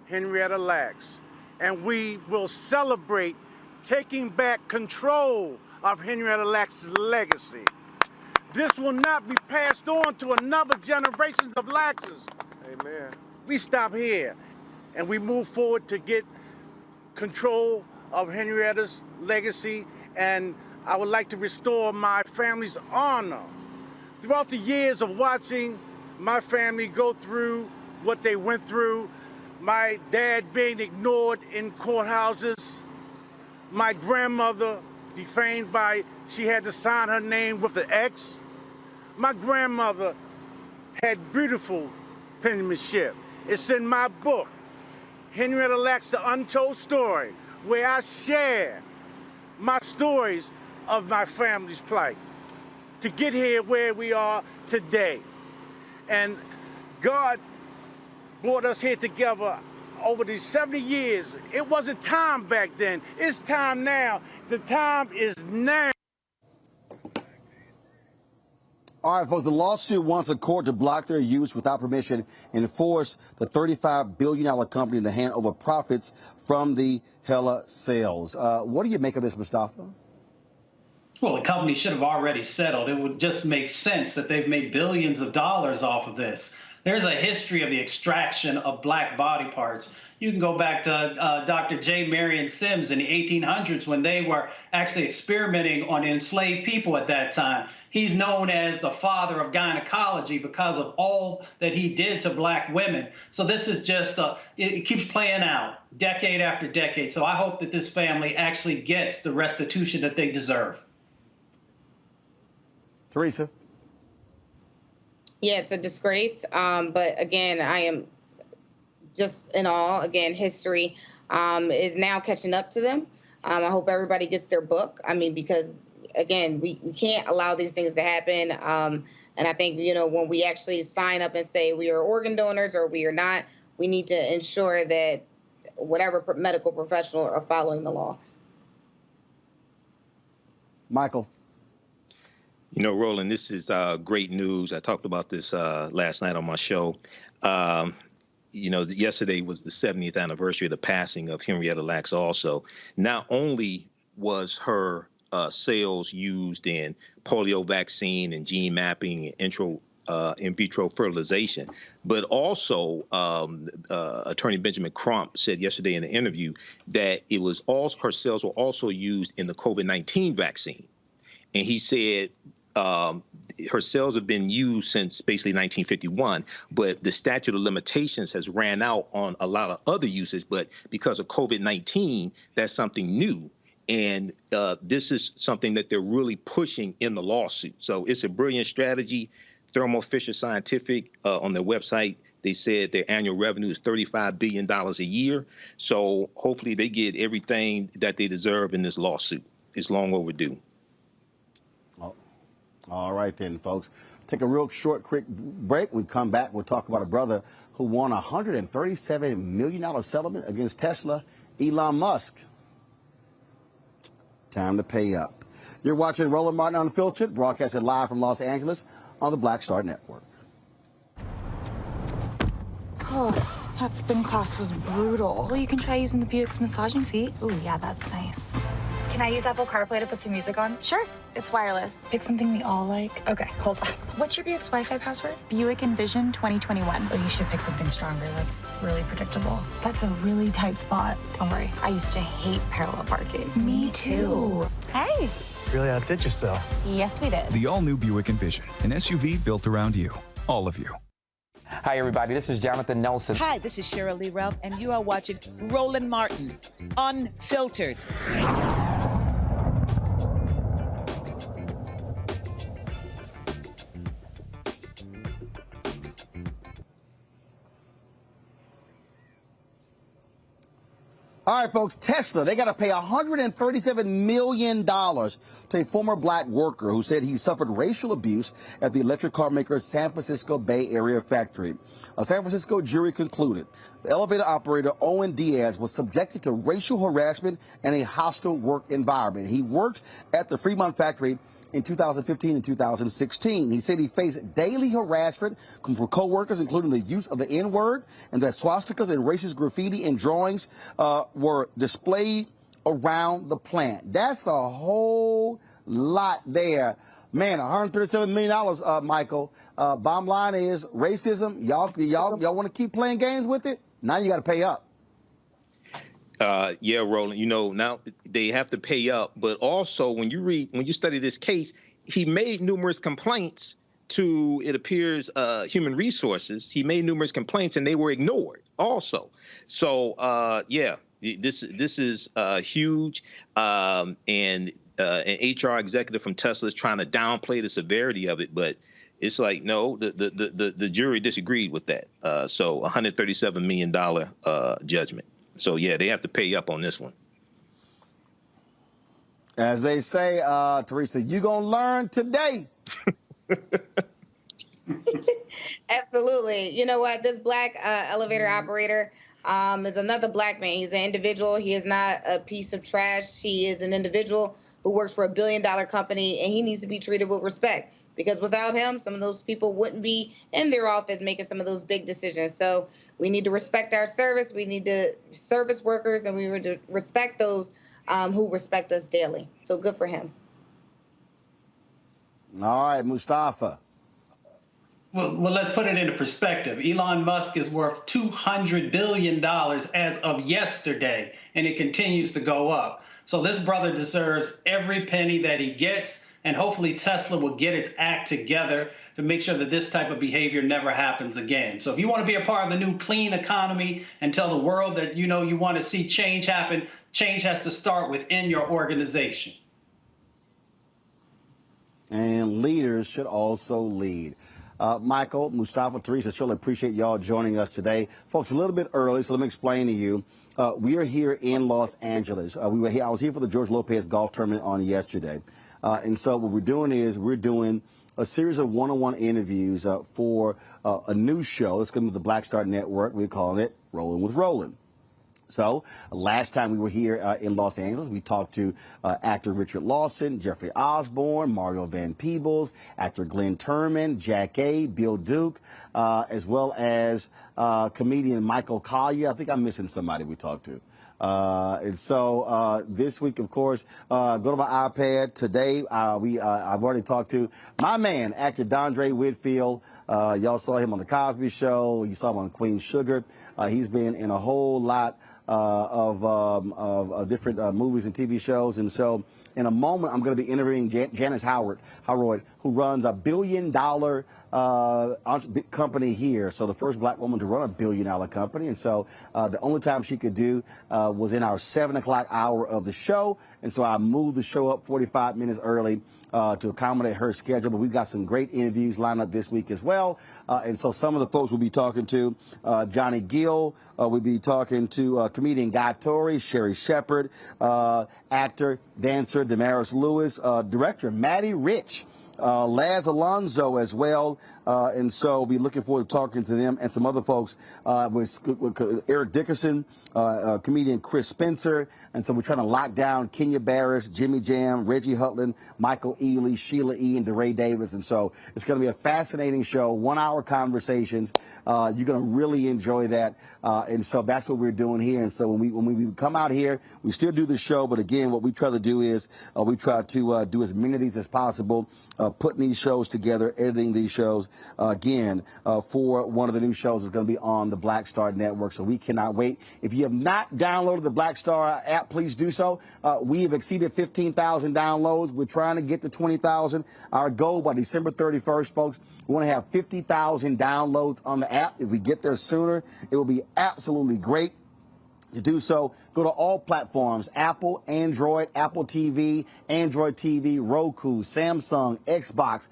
Henrietta Lacks, and we will celebrate taking back control of Henrietta Lacks' legacy. This will not be passed on to another generation of Laxes. Amen. We stop here and we move forward to get control of Henrietta's legacy, and I would like to restore my family's honor. Throughout the years of watching my family go through what they went through, my dad being ignored in courthouses, my grandmother defamed by she had to sign her name with the X. My grandmother had beautiful penmanship. It's in my book, Henrietta Lacks, The Untold Story, where I share my stories of my family's plight to get here where we are today. And God brought us here together over these 70 years. It wasn't time back then. It's time now. The time is now. All right, folks, the lawsuit wants a court to block their use without permission and force the $35 billion company to hand over profits from the Hella sales. What do you make of this, Mustafa? Well, the company should have already settled. It would just make sense that they've made billions of dollars off of this. There's a history of the extraction of black body parts. You can go back to Dr. J. Marion Sims in the 1800s when they were actually experimenting on enslaved people at that time. He's known as the father of gynecology because of all that he did to black women. So this is just, it keeps playing out decade after decade. So I hope that this family actually gets the restitution that they deserve. Teresa. Yeah, it's a disgrace. But again, I am just in awe. Again, history is now catching up to them. I hope everybody gets their book. I mean, because again, we can't allow these things to happen. And I think, you know, when we actually sign up and say we are organ donors or we are not, we need to ensure that whatever medical professional are following the law. Michael. You know, Roland, this is great news. I talked about this last night on my show. You know, yesterday was the 70th anniversary of the passing of Henrietta Lacks also. Not only was her cells used in polio vaccine and gene mapping and in vitro fertilization, but also Attorney Benjamin Crump said yesterday in an interview that it was also her cells were also used in the COVID-19 vaccine. And he said her cells have been used since basically 1951, but the statute of limitations has ran out on a lot of other uses. But because of COVID-19, that's something new. And this is something that they're really pushing in the lawsuit. So it's a brilliant strategy. Thermo Fisher Scientific on their website, they said their annual revenue is $35 billion a year. So hopefully they get everything that they deserve in this lawsuit. It's long overdue. Oh, all right then, folks. Take a real short, quick break. When we come back, we'll talk about a brother who won a $137 million settlement against Tesla, Elon Musk. Time to pay up. You're watching Roland Martin Unfiltered, broadcasted live from Los Angeles on the Black Star Network. Oh, that spin class was brutal. Well, you can try using the Buick's massaging seat. Ooh, yeah, that's nice. Can I use Apple CarPlay to put some music on? Sure, it's wireless. Pick something we all like. Okay, hold on. What's your Buick's Wi-Fi password? Buick Envision 2021. Oh, you should pick something stronger. That's really predictable. That's a really tight spot. Don't worry, I used to hate parallel parking. Me too. Hey. Really outdid yourself. Yes, we did. The all-new Buick Envision, an SUV built around you, all of you. Hi, everybody. This is Jonathan Nelson. Hi, this is Cheryl Lee Ralph, and you are watching Roland Martin Unfiltered. All right, folks, Tesla, they got to pay $137 million to a former black worker who said he suffered racial abuse at the electric car maker's San Francisco Bay Area factory. A San Francisco jury concluded the elevator operator Owen Diaz was subjected to racial harassment and a hostile work environment. He worked at the Fremont factory in 2015 and 2016. He said he faced daily harassment from co-workers, including the use of the N-word, and that swastikas and racist graffiti and drawings were displayed around the plant. That's a whole lot there. Man, $137 million, Michael. Bottom line is racism. Y'all want to keep playing games with it? Now you got to pay up. Yeah, Roland, now they have to pay up. But also, when you study this case, he made numerous complaints to, it appears, Human Resources. He made numerous complaints and they were ignored also. So, yeah, this is huge. And an HR executive from Tesla is trying to downplay the severity of it. But it's like, no, the jury disagreed with that. So $137 million judgment. So, yeah, they have to pay up on this one. As they say, Teresa, you going to learn today. Absolutely. You know what? This black elevator operator is another black man. He's an individual. He is not a piece of trash. He is an individual who works for $1 billion company, and he needs to be treated with respect. Because without him, some of those people wouldn't be in their office making some of those big decisions. So we need to respect our service. We need to service workers, and we need to respect those who respect us daily. So good for him. All right, Mustafa. Well, let's put it into perspective. Elon Musk is worth $200 billion as of yesterday, and it continues to go up. So this brother deserves every penny that he gets. And hopefully Tesla will get its act together to make sure that this type of behavior never happens again. So if you want to be a part of the new clean economy and tell the world that, you want to see change happen, change has to start within your organization. And leaders should also lead. Michael, Mustafa, Teresa, surely appreciate y'all joining us today. Folks, a little bit early, so let me explain to you. We are here in Los Angeles. I was here for the George Lopez golf tournament on yesterday. And so what we're doing is we're doing a series of one-on-one interviews for a new show. It's going to be the Black Star Network. We're calling it Rolling with Roland. So last time we were here in Los Angeles, we talked to actor Richard Lawson, Jeffrey Osborne, Mario Van Peebles, actor Glenn Turman, Jack A., Bill Duke, as well as comedian Michael Collier. I think I'm missing somebody we talked to. And so this week, of course, go to my iPad. Today, I've already talked to my man, actor Dondre Whitfield. Y'all saw him on The Cosby Show. You saw him on Queen Sugar. He's been in a whole lot of different movies and TV shows. And so in a moment, I'm going to be interviewing Janice Howard, who runs a $1 billion company here. So the first black woman to run a $1 billion company. And so the only time she could do was in our 7 o'clock hour of the show. And so I moved the show up 45 minutes early to accommodate her schedule. But we've got some great interviews lined up this week as well. And so some of the folks we'll be talking to, Johnny Gill, we'll be talking to comedian Guy Torrey, Sherry Shepard, actor, dancer Damaris Lewis, director Maddie Rich, Laz Alonso as well. And so we'll be looking forward to talking to them and some other folks with Eric Dickerson, comedian Chris Spencer. And so we're trying to lock down Kenya Barris, Jimmy Jam, Reggie Hutland, Michael Ealy, Sheila E., and DeRay Davis. And so it's going to be a fascinating show, 1 hour conversations. You're going to really enjoy that. And so that's what we're doing here. And so when we come out here, we still do the show. But again, what we try to do is we try to do as many of these as possible, putting these shows together, editing these shows. Again, for one of the new shows is going to be on the Black Star Network. So we cannot wait. If you have not downloaded the Black Star app, please do so. We have exceeded 15,000 downloads. We're trying to get to 20,000. Our goal by December 31st, folks, we want to have 50,000 downloads on the app. If we get there sooner, it will be absolutely great. To do so, go to all platforms: Apple, Android, Apple TV, Android TV, Roku, Samsung, Xbox,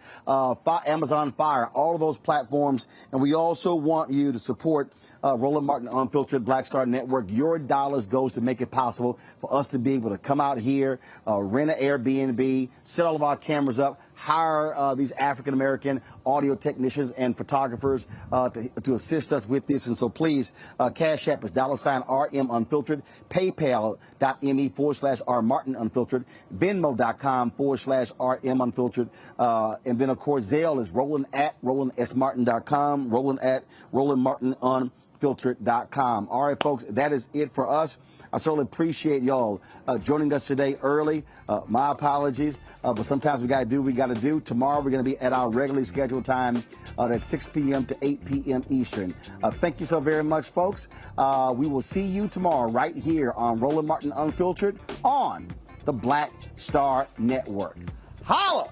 Amazon Fire, all of those platforms. And we also want you to support Roland Martin Unfiltered, Black Star Network. Your dollars goes to make it possible for us to be able to come out here, rent an Airbnb, set all of our cameras up, hire these African-American audio technicians and photographers to assist us with this. And so please, Cash App is $RM Unfiltered, PayPal.me/R Martin Unfiltered, Venmo.com/RM Unfiltered. And then, of course, Zelle is Roland@RolandSMartin.com, Roland@RolandMartinUnfiltered.com. All right, folks, that is it for us. I certainly appreciate y'all joining us today early. My apologies, but sometimes we got to do what we got to do. Tomorrow we're going to be at our regularly scheduled time at 6 p.m. to 8 p.m. Eastern. Thank you so very much, folks. We will see you tomorrow right here on Roland Martin Unfiltered on the Black Star Network. Holla!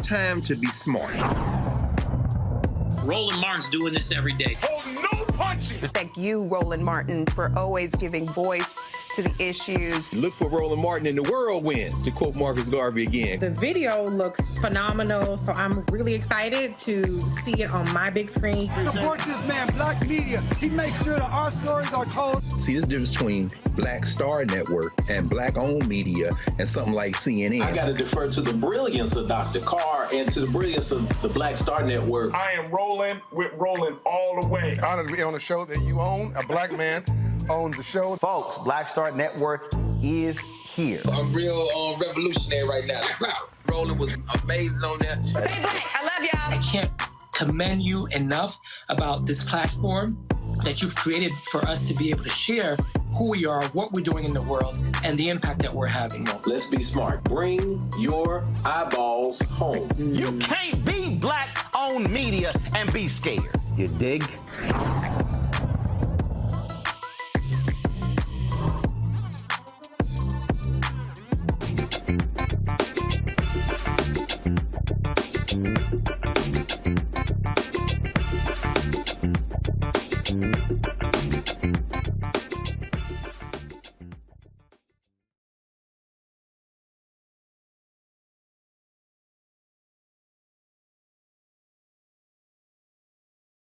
Time to be smart. Roland Martin's doing this every day. Oh, no punches! Thank you, Roland Martin, for always giving voice to the issues. Look for Roland Martin in the whirlwind, to quote Marcus Garvey again. The video looks phenomenal, so I'm really excited to see it on my big screen. Support this man, Black Media. He makes sure that our stories are told. See, this difference between Black Star Network and Black-owned media and something like CNN. I got to defer to the brilliance of Dr. Carr and to the brilliance of the Black Star Network. I am Roland with Roland all the way. Honored to be on a show that you own. A black man owns the show. Folks, Black Star Network is here. I'm real revolutionary right now. Roland was amazing on there. Stay black. I love y'all. I can't commend you enough about this platform that you've created for us to be able to share who we are, what we're doing in the world, and the impact that we're having. Let's be smart. Bring your eyeballs home. You can't be black-owned media and be scared. You dig?